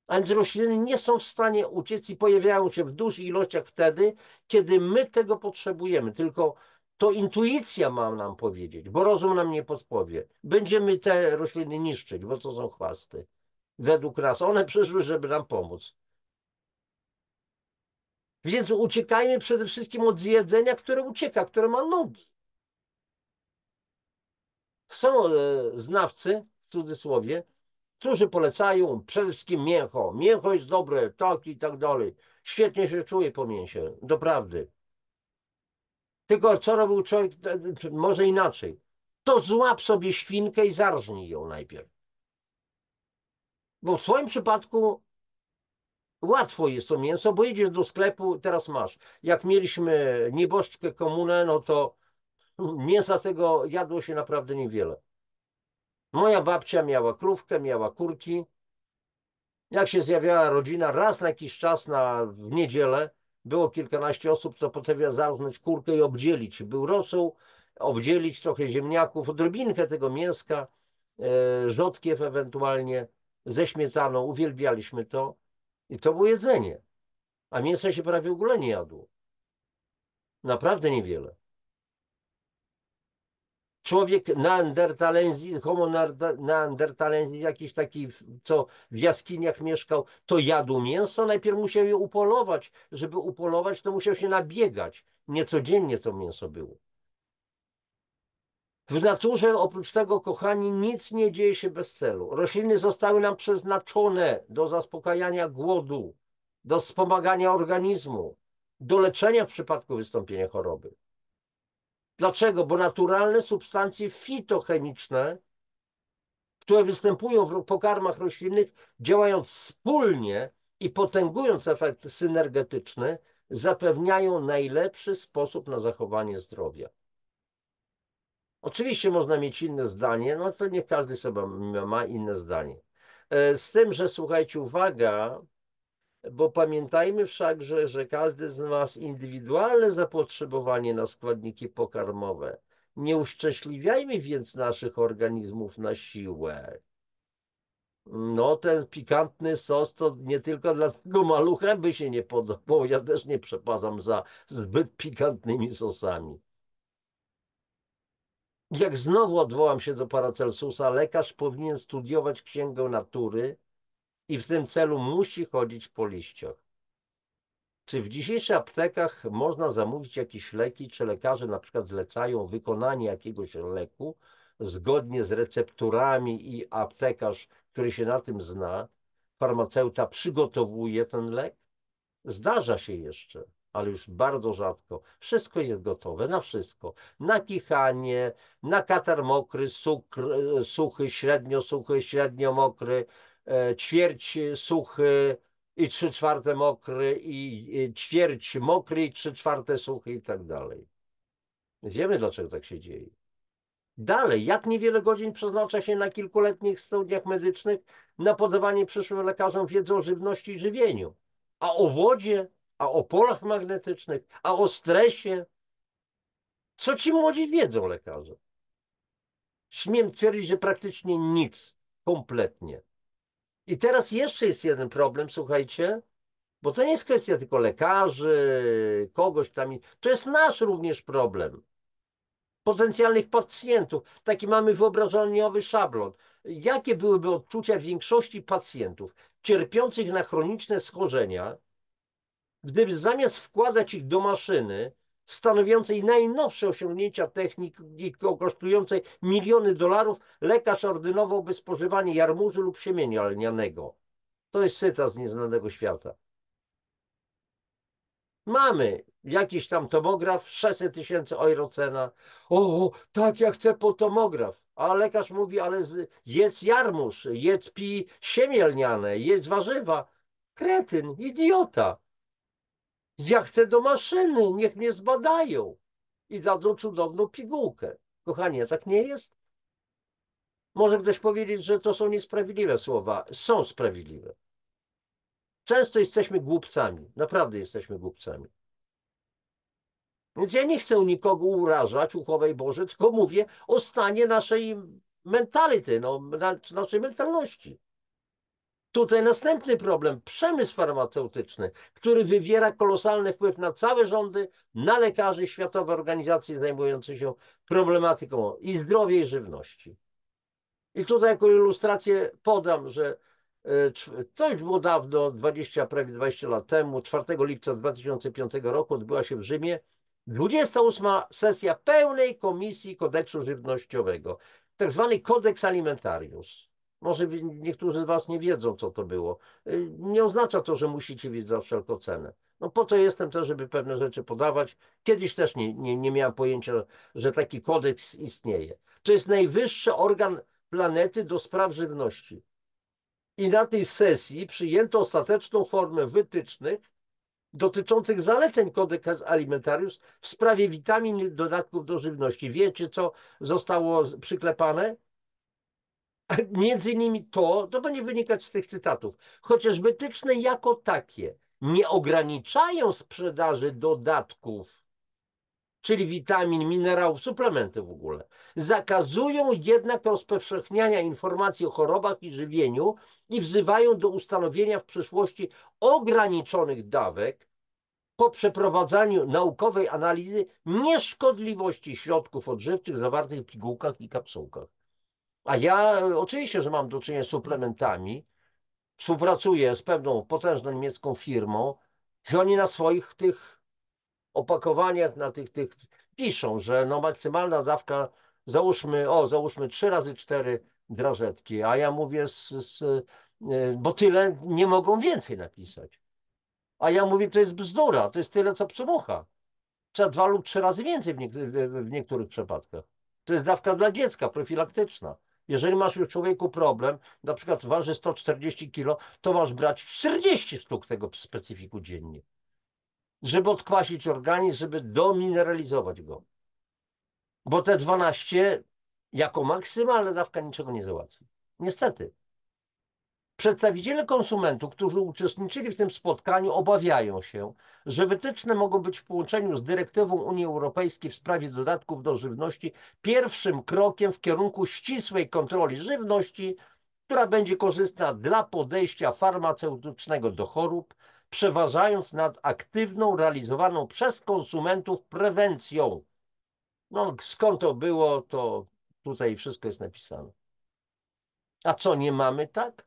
A więc rośliny nie są w stanie uciec i pojawiają się w dużych ilościach wtedy, kiedy my tego potrzebujemy. Tylko to intuicja ma nam powiedzieć, bo rozum nam nie podpowie. Będziemy te rośliny niszczyć, bo to są chwasty. Według nas. One przyszły, żeby nam pomóc. Więc uciekajmy przede wszystkim od zjedzenia, które ucieka, które ma nogi. Są znawcy, w cudzysłowie, którzy polecają przede wszystkim mięcho. Mięcho jest dobre, tak i tak dalej. Świetnie się czuje po mięsie, doprawdy. Tylko co robił człowiek, może inaczej. To złap sobie świnkę i zarżnij ją najpierw. Bo w twoim przypadku łatwo jest to mięso, bo idziesz do sklepu, teraz masz. Jak mieliśmy nieboszczkę komunę, no to mięsa tego jadło się naprawdę niewiele. Moja babcia miała krówkę, miała kurki. Jak się zjawiała rodzina, raz na jakiś czas w niedzielę, było kilkanaście osób, to potrafiła zarżnąć kurkę i obdzielić. Był rosół, obdzielić trochę ziemniaków, odrobinkę tego mięska, rzodkiew ewentualnie, ze śmietaną. Uwielbialiśmy to. I to było jedzenie. A mięsa się prawie w ogóle nie jadło. Naprawdę niewiele. Człowiek neandertalensis, homo neandertalensis, jakiś taki, co w jaskiniach mieszkał, to jadł mięso. Najpierw musiał je upolować. Żeby upolować, to musiał się nabiegać. Niecodziennie to mięso było. W naturze, oprócz tego, kochani, nic nie dzieje się bez celu. Rośliny zostały nam przeznaczone do zaspokajania głodu, do wspomagania organizmu, do leczenia w przypadku wystąpienia choroby. Dlaczego? Bo naturalne substancje fitochemiczne, które występują w pokarmach roślinnych, działając wspólnie i potęgując efekt synergetyczny, zapewniają najlepszy sposób na zachowanie zdrowia. Oczywiście można mieć inne zdanie, no to niech każdy sobie ma inne zdanie. Z tym, że słuchajcie, uwaga, bo pamiętajmy wszakże, że każdy z nas indywidualne zapotrzebowanie na składniki pokarmowe. Nie uszczęśliwiajmy więc naszych organizmów na siłę. No, ten pikantny sos to nie tylko dla tego malucha by się nie podobał. Ja też nie przepadam za zbyt pikantnymi sosami. Jak znowu odwołam się do Paracelsusa, lekarz powinien studiować księgę natury i w tym celu musi chodzić po liściach. Czy w dzisiejszych aptekach można zamówić jakieś leki, czy lekarze na przykład zlecają wykonanie jakiegoś leku zgodnie z recepturami i aptekarz, który się na tym zna, farmaceuta przygotowuje ten lek? Zdarza się jeszcze, ale już bardzo rzadko. Wszystko jest gotowe, na wszystko. Na kichanie, na katar mokry, suchy, średnio mokry, ćwierć suchy i 3/4 mokry i ćwierć mokry i 3/4 suchy i tak dalej. Wiemy, dlaczego tak się dzieje. Dalej, jak niewiele godzin przeznacza się na kilkuletnich studiach medycznych na podawanie przyszłym lekarzom wiedzy o żywności i żywieniu, a o wodzie, a o polach magnetycznych, a o stresie. Co ci młodzi wiedzą, lekarze? Śmiem twierdzić, że praktycznie nic, kompletnie. I teraz jeszcze jest jeden problem, słuchajcie, bo to nie jest kwestia tylko lekarzy, kogoś tam, to jest nasz również problem. Potencjalnych pacjentów. Taki mamy wyobrażeniowy szablon. Jakie byłyby odczucia większości pacjentów cierpiących na chroniczne schorzenia, gdyby zamiast wkładać ich do maszyny stanowiącej najnowsze osiągnięcia techniki kosztującej miliony dolarów, lekarz ordynowałby spożywanie jarmużu lub siemienia lnianego. To jest cytat z Nieznanego Świata. Mamy jakiś tam tomograf, 600 000 euro cena. O, tak, ja chcę po tomograf. A lekarz mówi, ale jedz jarmuż, pij siemię lniane, jedz warzywa. Kretyn, idiota. Ja chcę do maszyny, niech mnie zbadają. I dadzą cudowną pigułkę. Kochanie, tak nie jest? Może ktoś powiedzieć, że to są niesprawiedliwe słowa. Są sprawiedliwe. Często jesteśmy głupcami. Naprawdę jesteśmy głupcami. Więc ja nie chcę nikogo urażać, uchowaj Boże, tylko mówię o stanie naszej mentality, no, naszej mentalności. Tutaj następny problem, przemysł farmaceutyczny, który wywiera kolosalny wpływ na całe rządy, na lekarzy, światowe organizacje zajmujące się problematyką i zdrowia, i żywności. I tutaj jako ilustrację podam, że to już było dawno, prawie 20 lat temu, 4 lipca 2005 roku odbyła się w Rzymie 28. sesja pełnej Komisji Kodeksu Żywnościowego, tak zwany Codex Alimentarius. Może niektórzy z was nie wiedzą, co to było. Nie oznacza to, że musicie wiedzieć za wszelką cenę. No po to jestem też, żeby pewne rzeczy podawać. Kiedyś też nie miałem pojęcia, że taki kodeks istnieje. To jest najwyższy organ planety do spraw żywności. I na tej sesji przyjęto ostateczną formę wytycznych dotyczących zaleceń Codex Alimentarius w sprawie witamin i dodatków do żywności. Wiecie, co zostało przyklepane? Między innymi to będzie wynikać z tych cytatów. Chociaż wytyczne jako takie nie ograniczają sprzedaży dodatków, czyli witamin, minerałów, suplementy w ogóle. Zakazują jednak rozpowszechniania informacji o chorobach i żywieniu i wzywają do ustanowienia w przyszłości ograniczonych dawek po przeprowadzaniu naukowej analizy nieszkodliwości środków odżywczych zawartych w pigułkach i kapsułkach. A ja oczywiście, że mam do czynienia z suplementami, współpracuję z pewną potężną niemiecką firmą i oni na swoich tych opakowaniach, na tych piszą, że no maksymalna dawka, załóżmy 3 razy 4 drażetki, a ja mówię, bo tyle nie mogą więcej napisać. A ja mówię, to jest bzdura, to jest tyle, co psumucha. Trzeba 2 lub 3 razy więcej w niektórych przypadkach. To jest dawka dla dziecka, profilaktyczna. Jeżeli masz już człowieku problem, na przykład waży 140 kg, to masz brać 40 sztuk tego specyfiku dziennie, żeby odkwasić organizm, żeby domineralizować go. Bo te 12 jako maksymalna dawka niczego nie załatwi. Niestety. Przedstawiciele konsumentów, którzy uczestniczyli w tym spotkaniu, obawiają się, że wytyczne mogą być w połączeniu z dyrektywą Unii Europejskiej w sprawie dodatków do żywności pierwszym krokiem w kierunku ścisłej kontroli żywności, która będzie korzystna dla podejścia farmaceutycznego do chorób, przeważając nad aktywną, realizowaną przez konsumentów prewencją. No, skąd to było, to tutaj wszystko jest napisane. A co, nie mamy tak?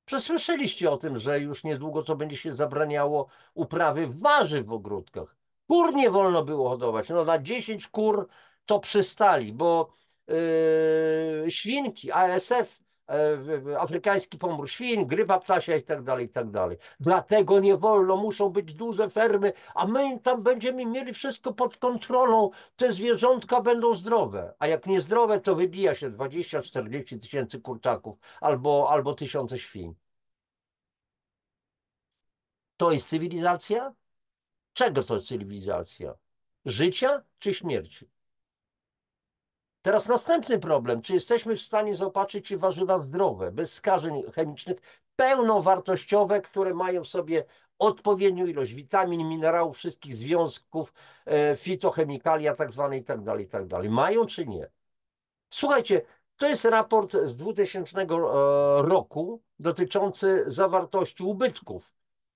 Przesłyszeliście o tym, że już niedługo to będzie się zabraniało uprawy warzyw w ogródkach. Kur nie wolno było hodować. No na 10 kur to przystali, bo świnki, ASF, afrykański pomór świń, grypa ptasia i tak dalej, i tak dalej. Dlatego nie wolno, muszą być duże fermy, a my tam będziemy mieli wszystko pod kontrolą, te zwierzątka będą zdrowe. A jak niezdrowe, to wybija się 20-40 tysięcy kurczaków albo tysiące świń. To jest cywilizacja? Czego to jest cywilizacja? Życia czy śmierci? Teraz następny problem. Czy jesteśmy w stanie zaopatrzyć się w warzywa zdrowe, bez skażeń chemicznych, pełnowartościowe, które mają w sobie odpowiednią ilość witamin, minerałów, wszystkich związków, fitochemikalia, tak zwane i tak dalej, i tak dalej. Mają czy nie? Słuchajcie, to jest raport z 2000 roku dotyczący zawartości ubytków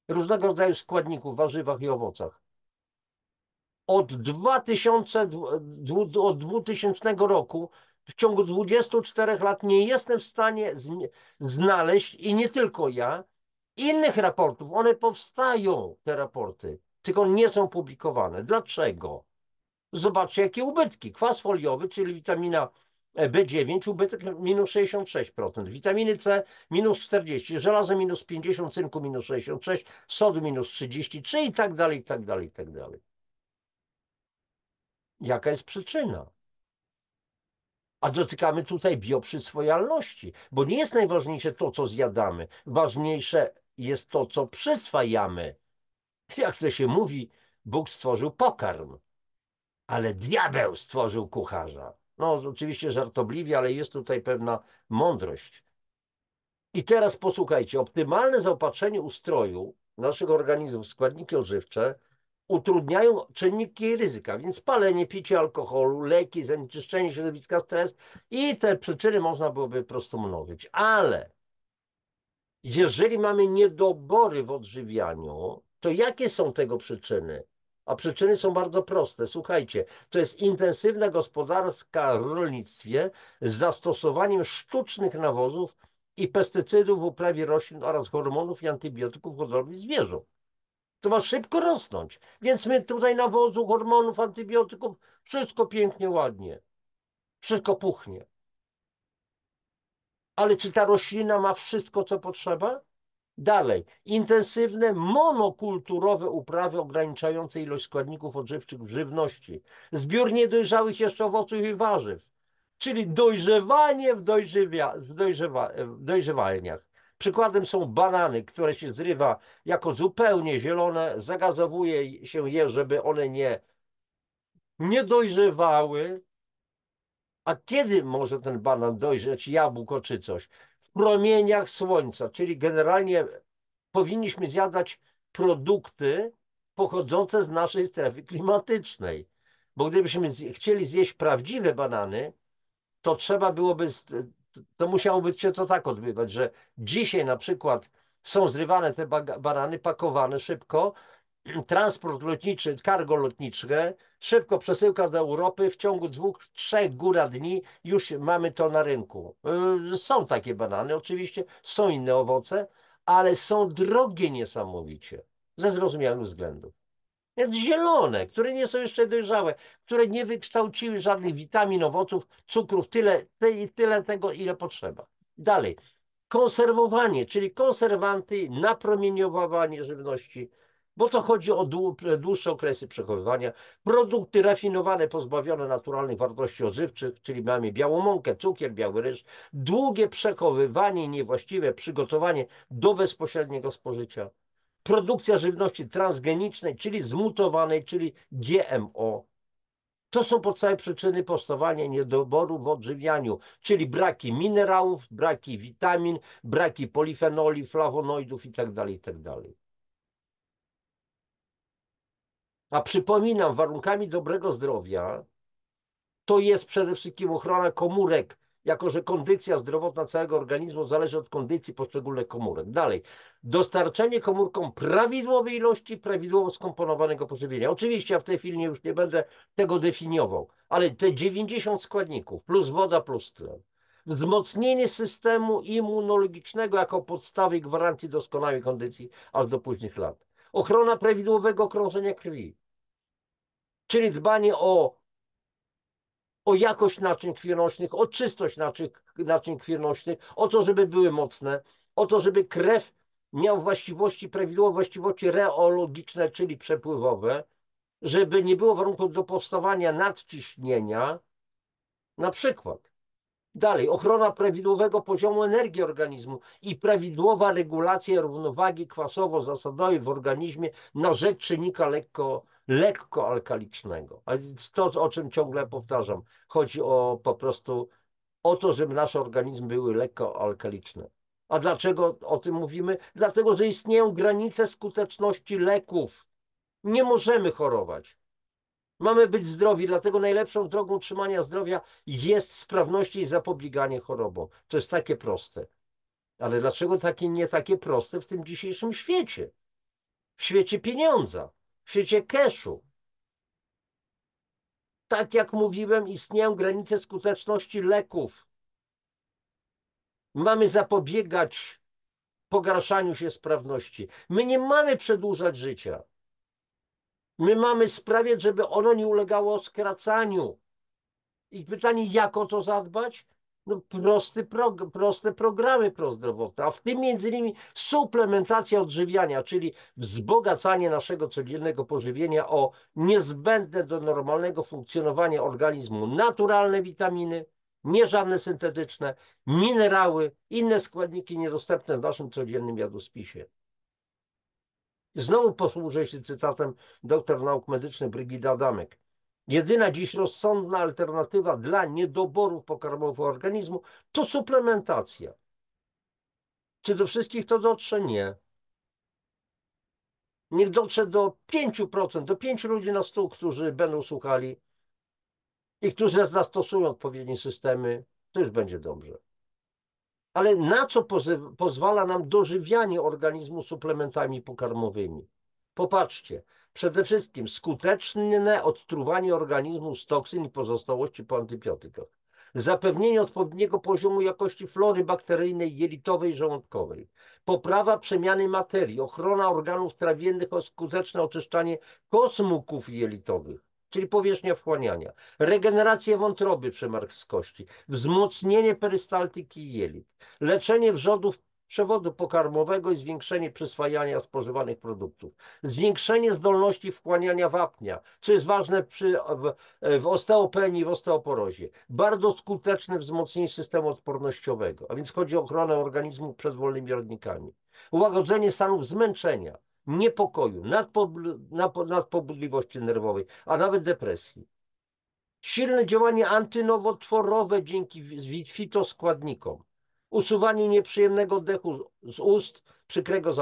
różnego rodzaju składników w warzywach i owocach. Od 2000 roku, w ciągu 24 lat nie jestem w stanie znaleźć, i nie tylko ja, innych raportów. One powstają, te raporty, tylko nie są publikowane. Dlaczego? Zobaczcie, jakie ubytki. Kwas foliowy, czyli witamina B9, ubytek minus 66%, witaminy C minus 40%, żelazo minus 50%, cynku minus 66%, sodu minus 33% i tak dalej, i tak dalej, i tak dalej. Jaka jest przyczyna? A dotykamy tutaj bioprzyswojalności, bo nie jest najważniejsze to, co zjadamy. Ważniejsze jest to, co przyswajamy. Jak to się mówi, Bóg stworzył pokarm, ale diabeł stworzył kucharza. No, oczywiście żartobliwie, ale jest tutaj pewna mądrość. I teraz posłuchajcie, optymalne zaopatrzenie ustroju naszych organizmów w składniki odżywcze utrudniają czynniki ryzyka, więc palenie, picie alkoholu, leki, zanieczyszczenie środowiska, stres i te przyczyny można byłoby po prostu mnożyć. Ale jeżeli mamy niedobory w odżywianiu, to jakie są tego przyczyny? A przyczyny są bardzo proste. Słuchajcie, to jest intensywna gospodarka w rolnictwie z zastosowaniem sztucznych nawozów i pestycydów w uprawie roślin oraz hormonów i antybiotyków w hodowli zwierząt. To ma szybko rosnąć. Więc my tutaj nawozu, hormonów, antybiotyków, wszystko pięknie, ładnie. Wszystko puchnie. Ale czy ta roślina ma wszystko, co potrzeba? Dalej, intensywne monokulturowe uprawy ograniczające ilość składników odżywczych w żywności, zbiór niedojrzałych jeszcze owoców i warzyw, czyli dojrzewanie w dojrzewalniach. Przykładem są banany, które się zrywa jako zupełnie zielone, zagazowuje się je, żeby one nie dojrzewały. A kiedy może ten banan dojrzeć, jabłko czy coś? W promieniach słońca, czyli generalnie powinniśmy zjadać produkty pochodzące z naszej strefy klimatycznej. Bo gdybyśmy chcieli zjeść prawdziwe banany, to trzeba byłoby, to musiałoby się to tak odbywać, że dzisiaj na przykład są zrywane te banany, pakowane szybko, transport lotniczy, cargo lotnicze, szybko przesyłka do Europy, w ciągu 2, 3 góra dni już mamy to na rynku. Są takie banany, oczywiście są inne owoce, ale są drogie niesamowicie, ze zrozumiałych względów. Jest zielone, które nie są jeszcze dojrzałe, które nie wykształciły żadnych witamin, owoców, cukrów, tyle tego, ile potrzeba. Dalej, konserwowanie, czyli konserwanty, napromieniowanie żywności, bo to chodzi o dłuższe okresy przechowywania. Produkty rafinowane, pozbawione naturalnych wartości odżywczych, czyli mamy białą mąkę, cukier, biały ryż, długie przechowywanie, niewłaściwe przygotowanie do bezpośredniego spożycia. Produkcja żywności transgenicznej, czyli zmutowanej, czyli GMO. To są podstawowe przyczyny powstawania niedoboru w odżywianiu, czyli braki minerałów, braki witamin, braki polifenoli, flawonoidów itd., itd. A przypominam, warunkami dobrego zdrowia to jest przede wszystkim ochrona komórek, jako że kondycja zdrowotna całego organizmu zależy od kondycji poszczególnych komórek. Dalej, dostarczenie komórkom prawidłowej ilości prawidłowo skomponowanego pożywienia. Oczywiście ja w tej chwili już nie będę tego definiował, ale te 90 składników plus woda plus tlen. Wzmocnienie systemu immunologicznego jako podstawy i gwarancji doskonałej kondycji aż do późnych lat. Ochrona prawidłowego krążenia krwi, czyli dbanie o jakość naczyń krwionośnych, o czystość naczyń krwionośnych, o to, żeby były mocne, o to, żeby krew miał właściwości, prawidłowe właściwości reologiczne, czyli przepływowe, żeby nie było warunków do powstawania nadciśnienia, na przykład. Dalej, ochrona prawidłowego poziomu energii organizmu i prawidłowa regulacja równowagi kwasowo-zasadowej w organizmie na rzecz czynnika lekko alkalicznego. A to, o czym ciągle powtarzam, chodzi po prostu o to, żeby nasze organizmy były lekko alkaliczne. A dlaczego o tym mówimy? Dlatego, że istnieją granice skuteczności leków. Nie możemy chorować. Mamy być zdrowi, dlatego najlepszą drogą utrzymania zdrowia jest sprawność i zapobieganie chorobom. To jest takie proste. Ale dlaczego nie takie proste w tym dzisiejszym świecie? W świecie pieniądza, w świecie cashu. Tak jak mówiłem, istnieją granice skuteczności leków. Mamy zapobiegać pogarszaniu się sprawności. My nie mamy przedłużać życia. My mamy sprawiać, żeby ono nie ulegało skracaniu. I pytanie, jak o to zadbać? No proste programy prozdrowotne, a w tym między innymi suplementacja odżywiania, czyli wzbogacanie naszego codziennego pożywienia o niezbędne do normalnego funkcjonowania organizmu naturalne witaminy, nie żadne syntetyczne, minerały, inne składniki niedostępne w naszym codziennym jadłospisie. Znowu posłużę się cytatem doktor nauk medycznych Brygida Adamek. Jedyna dziś rozsądna alternatywa dla niedoborów pokarmowych organizmu to suplementacja. Czy do wszystkich to dotrze? Nie. Niech dotrze do 5%, do 5 ludzi na 100, którzy będą słuchali i którzy zastosują odpowiednie systemy, to już będzie dobrze. Ale na co pozwala nam dożywianie organizmu suplementami pokarmowymi? Popatrzcie, przede wszystkim skuteczne odtruwanie organizmu z toksyn i pozostałości po antybiotykach. Zapewnienie odpowiedniego poziomu jakości flory bakteryjnej, jelitowej i żołądkowej. Poprawa przemiany materii, ochrona organów trawiennych, skuteczne oczyszczanie kosmuków jelitowych, czyli powierzchnia wchłaniania. Regeneracja wątroby, przemarsz z kości. Wzmocnienie perystaltyki jelit. Leczenie wrzodów przewodu pokarmowego i zwiększenie przyswajania spożywanych produktów. Zwiększenie zdolności wchłaniania wapnia, co jest ważne w osteopenii i w osteoporozie. Bardzo skuteczne wzmocnienie systemu odpornościowego, a więc chodzi o ochronę organizmu przed wolnymi rodnikami. Ułagodzenie stanów zmęczenia, niepokoju, nadpobudliwości nerwowej, a nawet depresji. Silne działanie antynowotworowe dzięki fitoskładnikom. Usuwanie nieprzyjemnego oddechu z ust, przykrego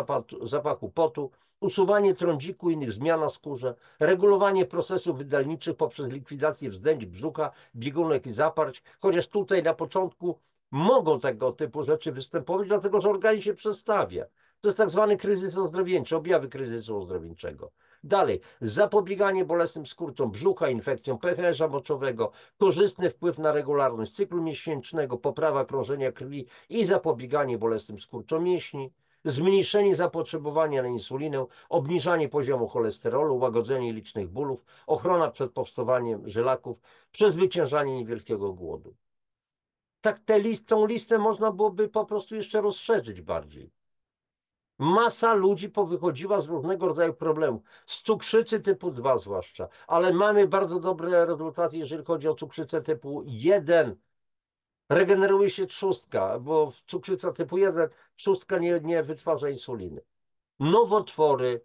zapachu potu, usuwanie trądziku i innych zmian na skórze, regulowanie procesów wydalniczych poprzez likwidację wzdęć brzucha, biegunek i zaparć, chociaż tutaj na początku mogą tego typu rzeczy występować, dlatego że organizm się przestawia. To jest tak zwany kryzys ozdrowieńczy, objawy kryzysu ozdrowieńczego. Dalej, zapobieganie bolesnym skurczom brzucha, infekcjom pęcherza moczowego, korzystny wpływ na regularność cyklu miesięcznego, poprawa krążenia krwi i zapobieganie bolesnym skurczom mięśni, zmniejszenie zapotrzebowania na insulinę, obniżanie poziomu cholesterolu, łagodzenie licznych bólów, ochrona przed powstawaniem żylaków, przezwyciężanie niewielkiego głodu. Tak tą listę można byłoby po prostu jeszcze rozszerzyć bardziej. Masa ludzi powychodziła z różnego rodzaju problemów, z cukrzycy typu 2 zwłaszcza, ale mamy bardzo dobre rezultaty, jeżeli chodzi o cukrzycę typu 1. Regeneruje się trzustka, bo w cukrzyca typu 1 trzustka nie wytwarza insuliny. Nowotwory,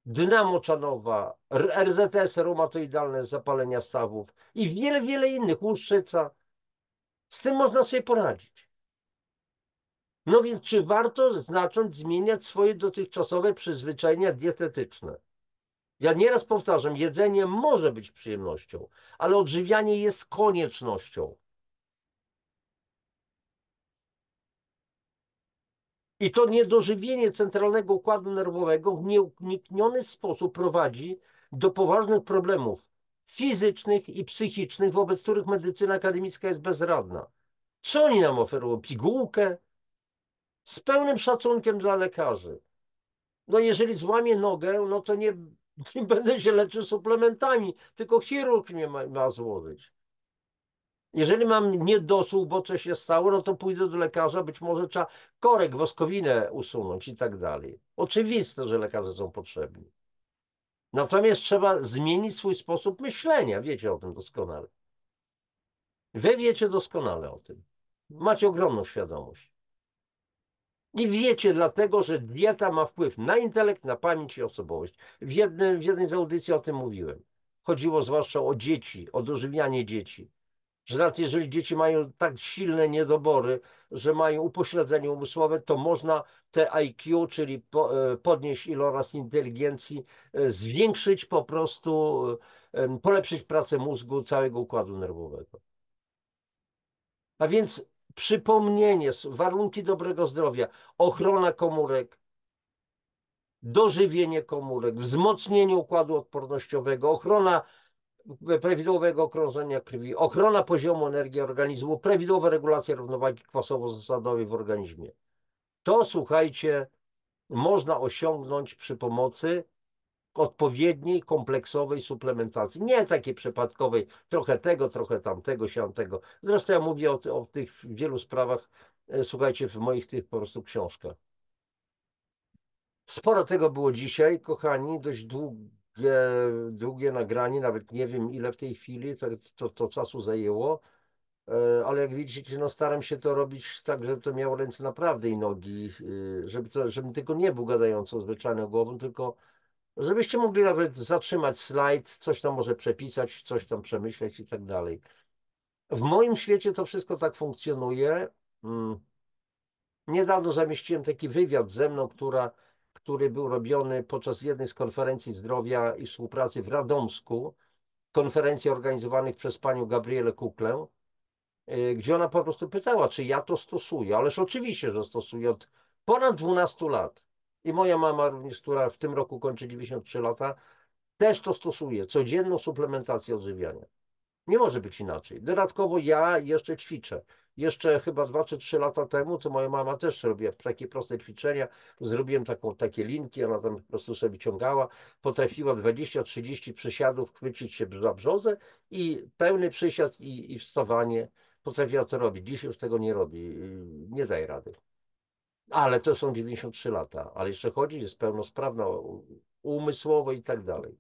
dna moczanowa, RZS, reumatoidalne zapalenia stawów i wiele, wiele innych, łuszczyca. Z tym można sobie poradzić. No więc czy warto zacząć zmieniać swoje dotychczasowe przyzwyczajenia dietetyczne? Ja nieraz powtarzam, jedzenie może być przyjemnością, ale odżywianie jest koniecznością. I to niedożywienie centralnego układu nerwowego w nieunikniony sposób prowadzi do poważnych problemów fizycznych i psychicznych, wobec których medycyna akademicka jest bezradna. Co oni nam oferują? Pigułkę? Z pełnym szacunkiem dla lekarzy. No jeżeli złamię nogę, no to nie będę się leczył suplementami, tylko chirurg mnie ma złożyć. Jeżeli mam niedosłuch, bo coś się stało, no to pójdę do lekarza, być może trzeba korek, woskowinę usunąć i tak dalej. Oczywiste, że lekarze są potrzebni. Natomiast trzeba zmienić swój sposób myślenia. Wiecie o tym doskonale. Wy wiecie doskonale o tym. Macie ogromną świadomość. I wiecie dlatego, że dieta ma wpływ na intelekt, na pamięć i osobowość. W jednej z audycji o tym mówiłem. Chodziło zwłaszcza o dzieci, o dożywianie dzieci. Że nawet jeżeli dzieci mają tak silne niedobory, że mają upośledzenie umysłowe, to można te IQ, czyli podnieść iloraz inteligencji, zwiększyć po prostu, polepszyć pracę mózgu, całego układu nerwowego. A więc przypomnienie, warunki dobrego zdrowia, ochrona komórek, dożywienie komórek, wzmocnienie układu odpornościowego, ochrona prawidłowego krążenia krwi, ochrona poziomu energii organizmu, prawidłowa regulacja równowagi kwasowo-zasadowej w organizmie. To, słuchajcie, można osiągnąć przy pomocy odpowiedniej, kompleksowej suplementacji. Nie takiej przypadkowej, trochę tego, trochę tamtego, siamtego. Zresztą ja mówię o tych wielu sprawach, słuchajcie, w moich tych po prostu książkach. Sporo tego było dzisiaj, kochani, dość długie nagranie, nawet nie wiem ile w tej chwili to czasu zajęło, ale jak widzicie, no staram się to robić tak, żeby to miało ręce naprawdę i nogi, żebym tylko nie był gadającą zwyczajną głową, tylko żebyście mogli nawet zatrzymać slajd, coś tam może przepisać, coś tam przemyśleć i tak dalej. W moim świecie to wszystko tak funkcjonuje. Niedawno zamieściłem taki wywiad ze mną, który był robiony podczas jednej z konferencji zdrowia i współpracy w Radomsku, konferencji organizowanych przez panią Gabrielę Kuklę, gdzie ona po prostu pytała, czy ja to stosuję. Ależ oczywiście, że stosuję od ponad 12 lat. I moja mama również, która w tym roku kończy 93 lata, też to stosuje. Codzienną suplementację odżywiania. Nie może być inaczej. Dodatkowo ja jeszcze ćwiczę. Jeszcze chyba 2 czy 3 lata temu, to moja mama też robiła takie proste ćwiczenia. Zrobiłem takie linki, ona tam po prostu sobie ciągała. Potrafiła 20-30 przysiadów chwycić się za brzozę i pełny przysiad i wstawanie. Potrafiła to robić. Dziś już tego nie robi. Nie daje rady. Ale to są 93 lata, ale jeszcze chodzi, jest pełnosprawna umysłowo i tak dalej.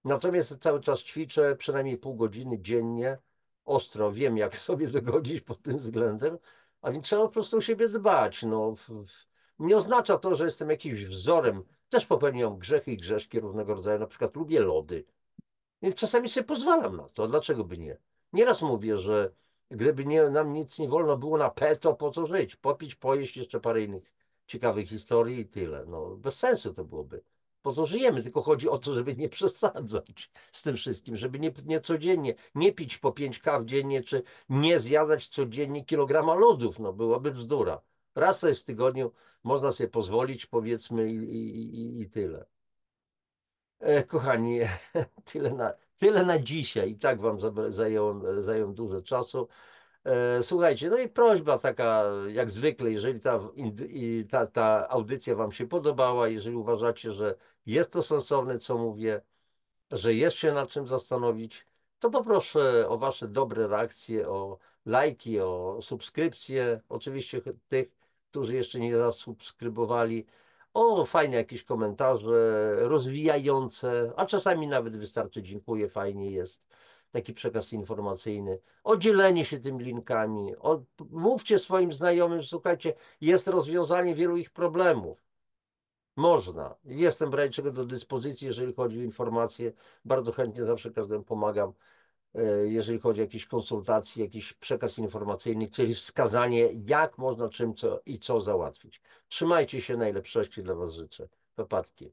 Natomiast cały czas ćwiczę, przynajmniej pół godziny dziennie, ostro, wiem jak sobie dogodzić pod tym względem, a więc trzeba po prostu o siebie dbać. No, nie oznacza to, że jestem jakimś wzorem. Też popełniam grzechy i grzeszki różnego rodzaju, na przykład lubię lody. Więc czasami sobie pozwalam na to, a dlaczego by nie? Nieraz mówię, że gdyby nam nic nie wolno było na P, to po co żyć? Popić, pojeść, jeszcze parę innych ciekawych historii i tyle. No, bez sensu to byłoby. Po co żyjemy? Tylko chodzi o to, żeby nie przesadzać z tym wszystkim, żeby nie codziennie, nie pić po 5 kaw dziennie, czy nie zjadać codziennie kilograma lodów. No, byłaby bzdura. Raz sobie w tygodniu można sobie pozwolić, powiedzmy, i tyle. Kochani, tyle na dzisiaj. I tak wam zająłem dużo czasu. Słuchajcie, no i prośba taka, jak zwykle, jeżeli ta audycja wam się podobała, jeżeli uważacie, że jest to sensowne, co mówię, że jest się nad czym zastanowić, to poproszę o wasze dobre reakcje, o lajki, o subskrypcje. Oczywiście tych, którzy jeszcze nie zasubskrybowali, o fajne jakieś komentarze rozwijające, a czasami nawet wystarczy dziękuję, fajnie jest taki przekaz informacyjny, o dzielenie się tymi linkami, mówcie swoim znajomym, że słuchajcie, jest rozwiązanie wielu ich problemów. Można. Jestem w razie czego do dyspozycji, jeżeli chodzi o informacje. Bardzo chętnie zawsze każdemu pomagam, jeżeli chodzi o jakieś konsultacje, jakiś przekaz informacyjny, czyli wskazanie, jak można czym co i co załatwić. Trzymajcie się, najlepszości dla Was życzę. Wypadki.